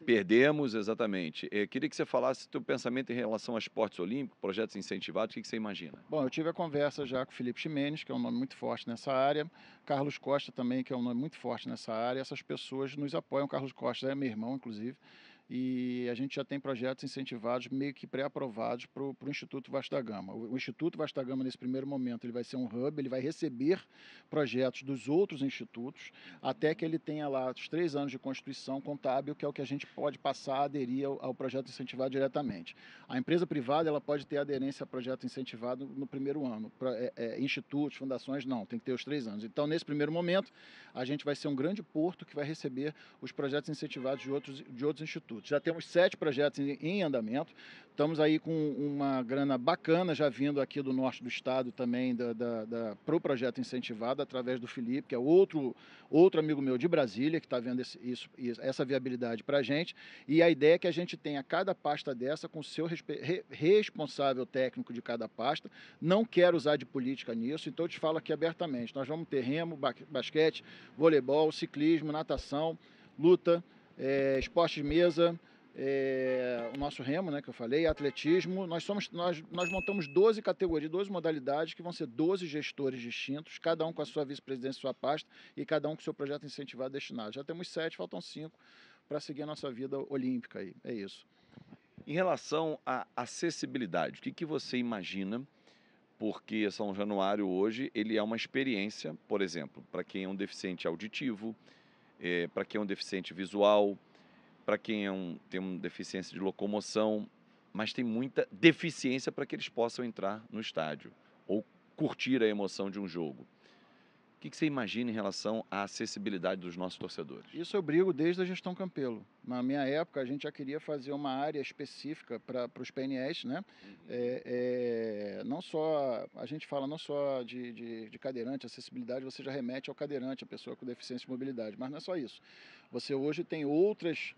[SPEAKER 1] perdemos, exatamente. Queria que você falasse o teu pensamento em relação a esportes olímpicos, projetos incentivados, o que você imagina?
[SPEAKER 2] Bom, eu tive a conversa já com o Felipe Ximenes, que é um nome muito forte nessa área, Carlos Costa também, que é um nome muito forte nessa área. Essas pessoas nos apoiam, Carlos Costa é meu irmão, inclusive, e a gente já tem projetos incentivados, meio que pré-aprovados para o Instituto Vasta Gama. O Instituto Vasta Gama, nesse primeiro momento, ele vai ser um hub, ele vai receber projetos dos outros institutos, até que ele tenha lá os 3 anos de constituição contábil, que é o que a gente pode passar a aderir ao projeto incentivado diretamente. A empresa privada ela pode ter aderência a projeto incentivado no primeiro ano. Institutos, fundações, não, tem que ter os 3 anos. Então, nesse primeiro momento, a gente vai ser um grande porto que vai receber os projetos incentivados de outros institutos. Já temos 7 projetos em andamento, estamos aí com uma grana bacana já vindo aqui do norte do estado também para o projeto incentivado, através do Felipe, que é outro amigo meu de Brasília, que está vendo essa viabilidade para a gente, e a ideia é que a gente tenha cada pasta dessa com o seu responsável técnico de cada pasta. Não quero usar de política nisso, então eu te falo aqui abertamente, nós vamos ter remo, basquete, voleibol, ciclismo, natação, luta, esporte de mesa, o nosso remo, né, que eu falei, atletismo. Nós montamos 12 categorias, 12 modalidades, que vão ser 12 gestores distintos, cada um com a sua vice-presidência e sua pasta, e cada um com o seu projeto incentivado destinado. Já temos 7, faltam 5 para seguir a nossa vida olímpica aí. É isso.
[SPEAKER 1] Em relação à acessibilidade, o que você imagina? Porque São Januário hoje ele é uma experiência, por exemplo, para quem é um deficiente auditivo, para quem é um deficiente visual, para quem tem uma deficiência de locomoção, mas tem muita deficiência para que eles possam entrar no estádio ou curtir a emoção de um jogo. O que você imagina em relação à acessibilidade dos nossos torcedores?
[SPEAKER 2] Isso eu brigo desde a gestão Campelo. Na minha época, a gente já queria fazer uma área específica para os PNS, né? Não só, a gente fala não só de cadeirante, acessibilidade, você já remete ao cadeirante, a pessoa com deficiência de mobilidade, mas não é só isso. Você hoje tem outras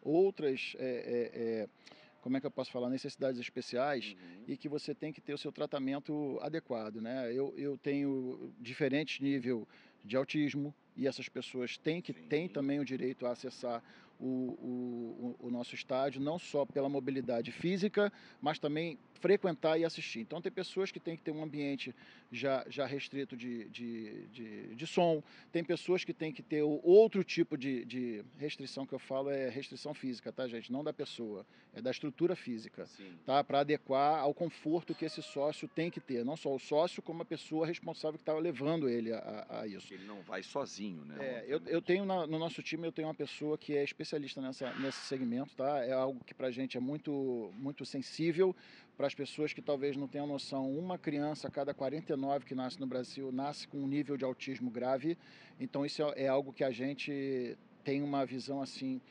[SPEAKER 2] como é que eu posso falar, necessidades especiais, e que você tem que ter o seu tratamento adequado, né? Eu tenho diferentes níveis de autismo, e essas pessoas têm também o direito a acessar o nosso estádio, não só pela mobilidade física, mas também frequentar e assistir. Então tem pessoas que têm que ter um ambiente já restrito de som, tem pessoas que têm que ter outro tipo de restrição, que eu falo é restrição física, tá, gente? Não da pessoa, é da estrutura física, tá? Para adequar ao conforto que esse sócio tem que ter, não só o sócio, como a pessoa responsável que estava levando ele a isso.
[SPEAKER 1] Ele não vai sozinho, né?
[SPEAKER 2] Eu tenho no nosso time, eu tenho uma pessoa que é especialista nesse segmento, tá? É algo que para a gente é muito, muito sensível. Para as pessoas que talvez não tenham noção, uma criança a cada 49 que nasce no Brasil nasce com um nível de autismo grave. Então isso é algo que a gente tem uma visão assim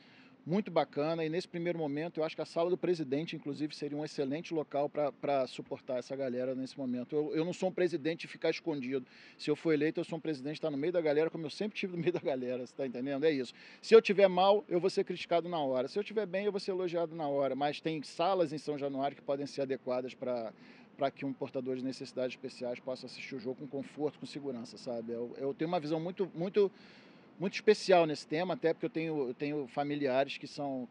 [SPEAKER 2] muito bacana, e nesse primeiro momento eu acho que a sala do presidente, inclusive, seria um excelente local para suportar essa galera nesse momento. Eu não sou um presidente de ficar escondido. Se eu for eleito, eu sou um presidente de estar no meio da galera, como eu sempre tive no meio da galera, você está entendendo? É isso. Se eu tiver mal, eu vou ser criticado na hora. Se eu tiver bem, eu vou ser elogiado na hora. Mas tem salas em São Januário que podem ser adequadas para que um portador de necessidades especiais possa assistir o jogo com conforto, com segurança, sabe? Eu tenho uma visão muito especial nesse tema, até porque eu tenho familiares que são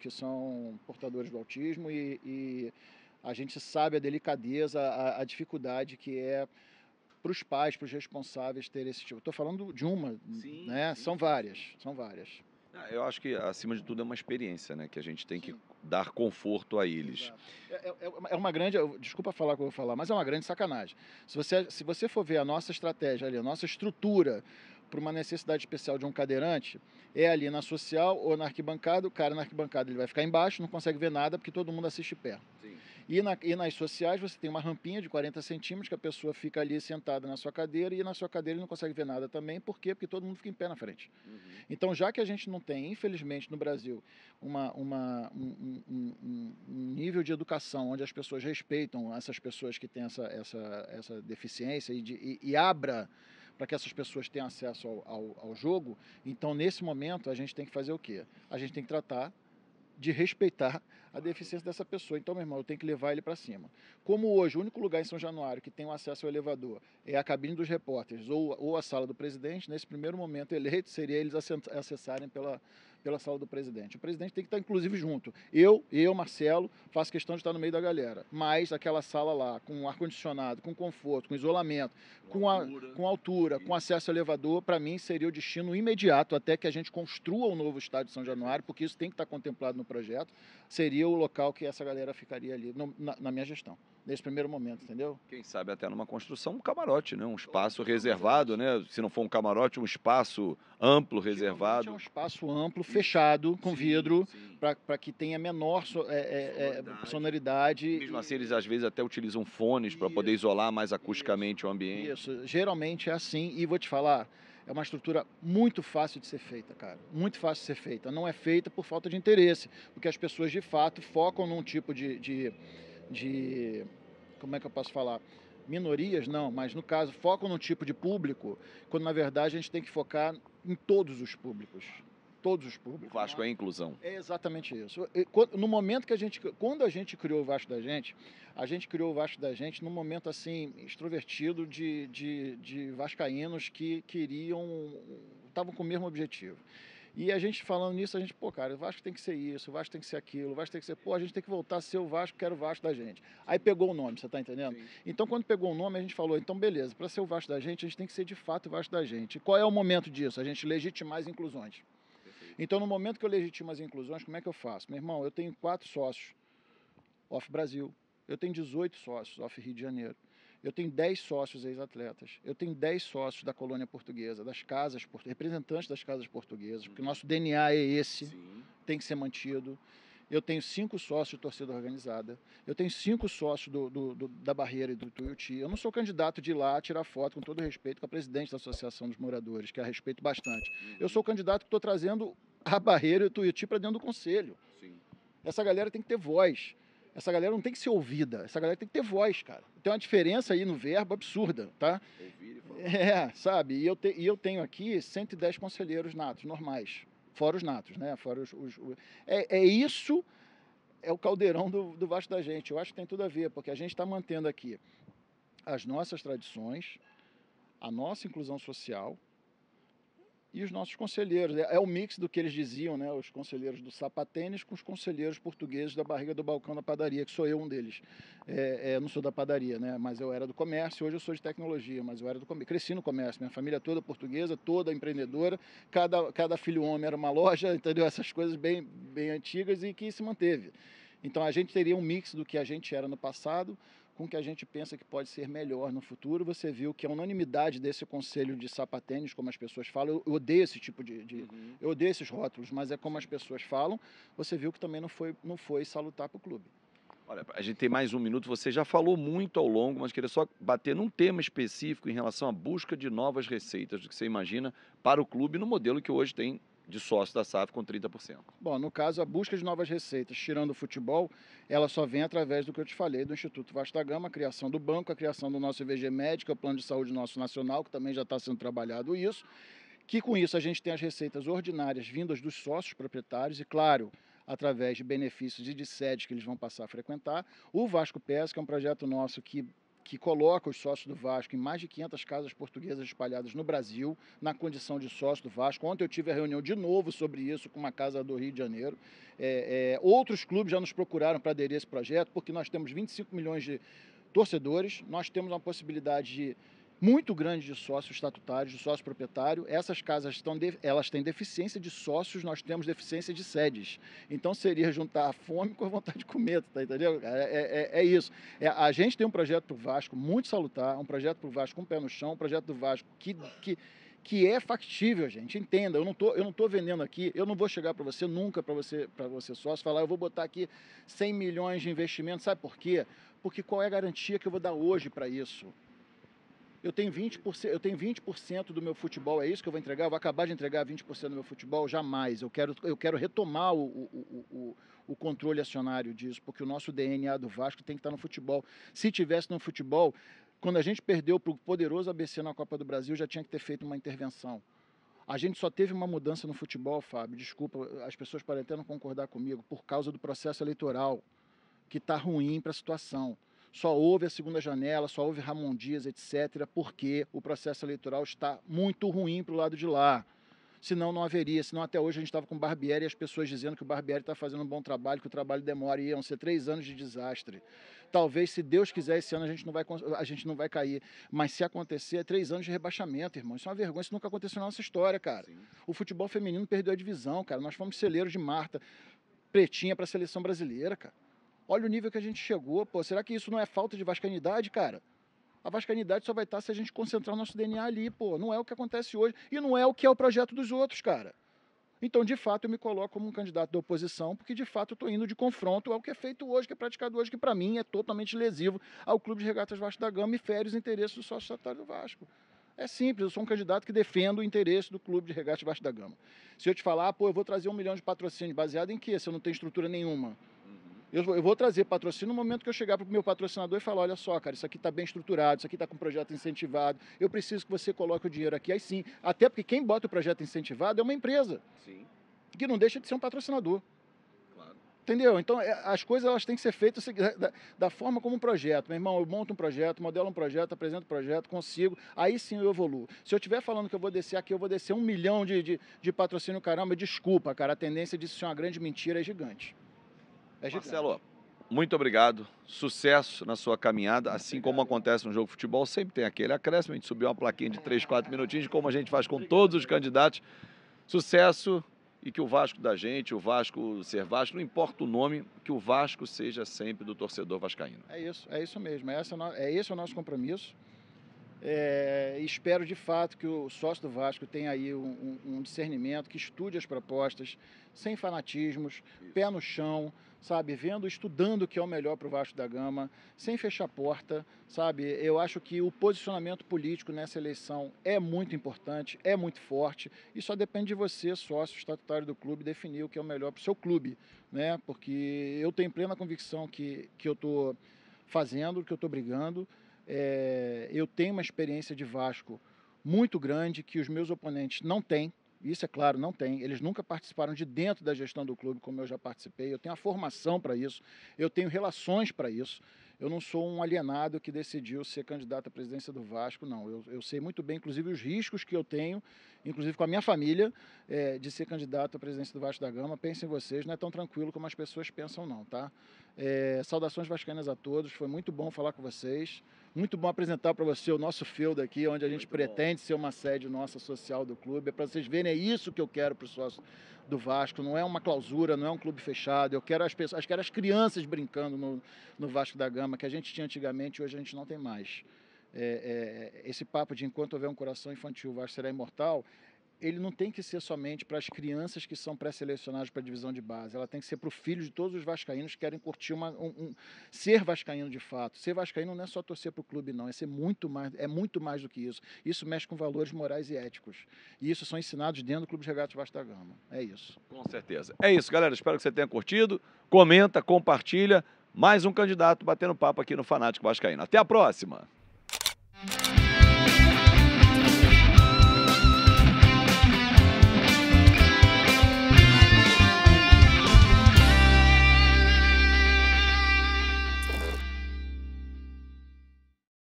[SPEAKER 2] portadores do autismo e a gente sabe a delicadeza, a dificuldade que é para os pais, para os responsáveis ter esse tipo. Estou falando de uma,
[SPEAKER 1] Sim,
[SPEAKER 2] né?
[SPEAKER 1] sim,
[SPEAKER 2] São
[SPEAKER 1] sim,
[SPEAKER 2] várias,
[SPEAKER 1] sim.
[SPEAKER 2] são várias.
[SPEAKER 1] Eu acho que, acima de tudo, é uma experiência, né? Que a gente tem que
[SPEAKER 2] Sim.
[SPEAKER 1] dar conforto a eles.
[SPEAKER 2] Exato. É uma grande, desculpa falar o que eu vou falar, mas é uma grande sacanagem. Se você for ver a nossa estratégia ali, a nossa estrutura para uma necessidade especial de um cadeirante, é ali na social ou na arquibancada, o cara na arquibancada ele vai ficar embaixo, não consegue ver nada porque todo mundo assiste perto.
[SPEAKER 1] Sim.
[SPEAKER 2] E nas sociais você tem uma rampinha de 40 centímetros que a pessoa fica ali sentada na sua cadeira e na sua cadeira ele não consegue ver nada também. Por quê? Porque todo mundo fica em pé na frente.
[SPEAKER 1] Uhum.
[SPEAKER 2] Então, já que a gente não tem, infelizmente, no Brasil, um nível de educação onde as pessoas respeitam essas pessoas que têm essa deficiência e abra para que essas pessoas tenham acesso ao jogo, então, nesse momento, a gente tem que fazer o quê? A gente tem que tratar de respeitar a deficiência dessa pessoa. Então, meu irmão, eu tenho que levar ele para cima. Como hoje, o único lugar em São Januário que tem o acesso ao elevador é a cabine dos repórteres ou a sala do presidente, nesse primeiro momento eleito, seria eles acessarem pela sala do presidente. O presidente tem que estar, inclusive, junto. Marcelo, faço questão de estar no meio da galera. Mas aquela sala lá, com ar-condicionado, com conforto, com isolamento, com altura, com acesso ao elevador, para mim seria o destino imediato até que a gente construa o novo estádio de São Januário, porque isso tem que estar contemplado no projeto, seria o local que essa galera ficaria ali, na minha gestão, nesse primeiro momento, entendeu?
[SPEAKER 1] Quem sabe até numa construção, um camarote, né? Um espaço reservado, né? Se não for um camarote, um espaço amplo, reservado.
[SPEAKER 2] É um espaço amplo, fechado, com vidro,
[SPEAKER 1] sim.
[SPEAKER 2] para que tenha menor sonoridade.
[SPEAKER 1] Mesmo assim, eles às vezes até utilizam fones para poder isolar mais acusticamente o ambiente.
[SPEAKER 2] Isso, geralmente é assim, e vou te falar, é uma estrutura muito fácil de ser feita, cara. Muito fácil de ser feita. Não é feita por falta de interesse, porque as pessoas de fato focam num tipo de como é que eu posso falar? Minorias, não, mas no caso, focam num tipo de público, quando na verdade a gente tem que focar em todos os públicos. Todos os públicos.
[SPEAKER 1] O Vasco é inclusão.
[SPEAKER 2] É exatamente isso. No momento que quando a gente criou o Vasco da gente, a gente criou o Vasco da gente num momento assim, extrovertido de vascaínos que estavam com o mesmo objetivo. E a gente falando nisso, a gente, pô, cara, o Vasco tem que ser isso, o Vasco tem que ser aquilo, o Vasco tem que ser, pô, a gente tem que voltar a ser o Vasco, que era o Vasco da gente. Aí pegou o nome, você tá entendendo?
[SPEAKER 1] Sim.
[SPEAKER 2] Então, quando pegou o nome, a gente falou, então beleza, para ser o Vasco da gente, a gente tem que ser de fato o Vasco da gente. E qual é o momento disso? A gente legitimar as inclusões. Então, no momento que eu legitimo as inclusões, como é que eu faço? Meu irmão, eu tenho 4 sócios off Brasil, eu tenho 18 sócios off Rio de Janeiro, eu tenho 10 sócios ex-atletas, eu tenho 10 sócios da colônia portuguesa, representantes das casas portuguesas, porque o nosso DNA é esse,
[SPEAKER 1] Sim.
[SPEAKER 2] tem que ser mantido. Eu tenho 5 sócios de torcida organizada, eu tenho 5 sócios da Barreira e do Tuiuti. Eu não sou candidato de ir lá tirar foto, com todo respeito, com a presidente da Associação dos Moradores, que a respeito bastante. Eu sou o candidato que estou trazendo a Barreira e o Tuiuti para dentro do conselho.
[SPEAKER 1] Sim.
[SPEAKER 2] Essa galera tem que ter voz. Essa galera não tem que ser ouvida. Essa galera tem que ter voz, cara. Tem uma diferença aí no verbo absurda, tá?
[SPEAKER 1] Ouvir e falar.
[SPEAKER 2] Sabe? E eu tenho aqui 110 conselheiros natos, normais. Fora os natos, né? Fora isso é o caldeirão do Vasco da gente. Eu acho que tem tudo a ver, porque a gente está mantendo aqui as nossas tradições, a nossa inclusão social e os nossos conselheiros. É o mix do que eles diziam, né? Os conselheiros do sapatênis com os conselheiros portugueses da barriga do balcão da padaria, que sou eu um deles. Não sou da padaria, né? Mas eu era do comércio, hoje eu sou de tecnologia, mas eu era do comércio. Cresci no comércio, minha família toda portuguesa, toda empreendedora, cada filho homem era uma loja, entendeu? Essas coisas bem, bem antigas e que se manteve. Então a gente teria um mix do que a gente era no passado, com o que a gente pensa que pode ser melhor no futuro. Você viu que a unanimidade desse conselho de sapatênis, como as pessoas falam, eu odeio esse tipo eu odeio esses rótulos, mas é como as pessoas falam, você viu que também não foi salutar para o clube.
[SPEAKER 1] Olha, a gente tem mais um minuto, você já falou muito ao longo, mas queria só bater num tema específico em relação à busca de novas receitas, do que você imagina para o clube no modelo que hoje tem de sócio da SAF com 30%.
[SPEAKER 2] Bom, no caso, a busca de novas receitas, tirando o futebol, ela só vem através do que eu te falei, do Instituto Vasco da Gama, a criação do banco, a criação do nosso IVG Médico, o plano de saúde nosso nacional, que também já está sendo trabalhado isso, que com isso a gente tem as receitas ordinárias vindas dos sócios proprietários e, claro, através de benefícios e de sedes que eles vão passar a frequentar. O Vasco PES, que é um projeto nosso que coloca os sócios do Vasco em mais de 500 casas portuguesas espalhadas no Brasil, na condição de sócio do Vasco. Ontem eu tive a reunião de novo sobre isso com uma casa do Rio de Janeiro. Outros clubes já nos procuraram para aderir a esse projeto, porque nós temos 25 milhões de torcedores, nós temos uma possibilidade muito grande de sócios estatutários, de sócio proprietário. Essas casas elas têm deficiência de sócios, nós temos deficiência de sedes. Então seria juntar a fome com a vontade de comer, tá entendeu? É isso. A gente tem um projeto para o Vasco muito salutar, um projeto para o Vasco com o pé no chão, um projeto do Vasco que é factível, gente. Entenda, eu não tô vendendo aqui, eu não vou chegar para você nunca, para você sócio, falar, eu vou botar aqui 100 milhões de investimento. Sabe por quê? Porque qual é a garantia que eu vou dar hoje para isso? Eu tenho 20% do meu futebol, é isso que eu vou entregar? Eu vou acabar de entregar 20% do meu futebol? Jamais. Eu quero retomar o controle acionário disso, porque o nosso DNA do Vasco tem que estar no futebol. Se tivesse no futebol, quando a gente perdeu para o poderoso ABC na Copa do Brasil, já tinha que ter feito uma intervenção. A gente só teve uma mudança no futebol, Fábio, desculpa, as pessoas podem até não concordar comigo, por causa do processo eleitoral, que está ruim para a situação. Só houve a segunda janela, só houve Ramon Dias, etc., porque o processo eleitoral está muito ruim para o lado de lá. Senão não haveria, senão até hoje a gente estava com o Barbieri e as pessoas dizendo que o Barbieri está fazendo um bom trabalho, que o trabalho demora, e iam ser 3 anos de desastre. Talvez, se Deus quiser, esse ano a gente não vai cair, mas se acontecer, é 3 anos de rebaixamento, irmão. Isso é uma vergonha, isso nunca aconteceu na nossa história, cara. Sim. O futebol feminino perdeu a divisão, cara. Nós fomos celeiros de Marta, pretinha para a seleção brasileira, cara. Olha o nível que a gente chegou, pô. Será que isso não é falta de vascainidade, cara? A vascainidade só vai estar se a gente concentrar o nosso DNA ali, pô. Não é o que acontece hoje e não é o que é o projeto dos outros, cara. Então, de fato, eu me coloco como um candidato da oposição, porque, de fato, eu estou indo de confronto ao que é feito hoje, que é praticado hoje, que, para mim, é totalmente lesivo ao Clube de Regatas Vasco da Gama e fere os interesses do sócio estatutário do Vasco. É simples, eu sou um candidato que defendo o interesse do Clube de Regatas Vasco da Gama. Se eu te falar, pô, eu vou trazer 1 milhão de patrocínio, baseado em quê? Se eu não tenho estrutura nenhuma. Eu vou trazer patrocínio no momento que eu chegar para o meu patrocinador e falar, olha só, cara, isso aqui está bem estruturado, isso aqui está com um projeto incentivado, eu preciso que você coloque o dinheiro aqui. Aí sim, até porque quem bota o projeto incentivado é uma empresa, sim, que não deixa de ser um patrocinador. Claro. Entendeu? Então, as coisas elas têm que ser feitas da forma como um projeto. Meu irmão, eu monto um projeto, modelo um projeto, apresento um projeto, consigo, aí sim eu evoluo. Se eu estiver falando que eu vou descer aqui, eu vou descer 1 milhão de patrocínio, caramba, desculpa, cara, a tendência disso ser uma grande mentira é gigante.
[SPEAKER 1] Marcelo, muito obrigado. Sucesso na sua caminhada. Assim como acontece no jogo de futebol, sempre tem aquele acréscimo. A gente subiu uma plaquinha de 3, 4 minutinhos, como a gente faz com todos os candidatos. Sucesso e que o Vasco da gente, o Vasco ser Vasco, não importa o nome, que o Vasco seja sempre do torcedor vascaíno. É isso mesmo. Esse é o nosso compromisso. Espero de fato que o sócio do Vasco tenha aí um discernimento, que estude as propostas, sem fanatismos, pé no chão, sabe, estudando o que é o melhor para o Vasco da Gama, sem fechar porta, sabe. Eu acho que o posicionamento político nessa eleição é muito importante, é muito forte, e só depende de você, sócio estatutário do clube, definir o que é o melhor para o seu clube, né, porque eu tenho plena convicção que eu estou fazendo, que eu estou brigando. Eu tenho uma experiência de Vasco muito grande que os meus oponentes não têm, isso é claro, não tem. Eles nunca participaram de dentro da gestão do clube, como eu já participei. Eu tenho a formação para isso, eu tenho relações para isso. Eu não sou um alienado que decidiu ser candidato à presidência do Vasco, não. Eu sei muito bem, inclusive, os riscos que eu tenho, inclusive com a minha família, de ser candidato à presidência do Vasco da Gama. Pensem vocês, não é tão tranquilo como as pessoas pensam, não, tá? Saudações vascaínas a todos, foi muito bom falar com vocês. Muito bom apresentar para você o nosso field aqui, onde a gente pretende ser uma sede nossa social do clube. É para vocês verem, é isso que eu quero para os sócios do Vasco. Não é uma clausura, não é um clube fechado. Eu quero as crianças brincando no Vasco da Gama, que a gente tinha antigamente e hoje a gente não tem mais. Esse papo de enquanto houver um coração infantil, o Vasco será imortal,
[SPEAKER 2] ele não tem que ser somente para as crianças que são pré-selecionadas para a divisão de base, ela tem que ser para o filho de todos os vascaínos que querem curtir ser vascaíno de fato. Ser vascaíno não é só torcer para o clube, não, é muito mais do que isso. Isso mexe com valores morais e éticos. E isso são ensinados dentro do Clube de Regatas Vasco da Gama. É isso.
[SPEAKER 1] Com certeza. É isso, galera. Espero que você tenha curtido. Comenta, compartilha. Mais um candidato batendo papo aqui no Fanático Vascaíno. Até a próxima!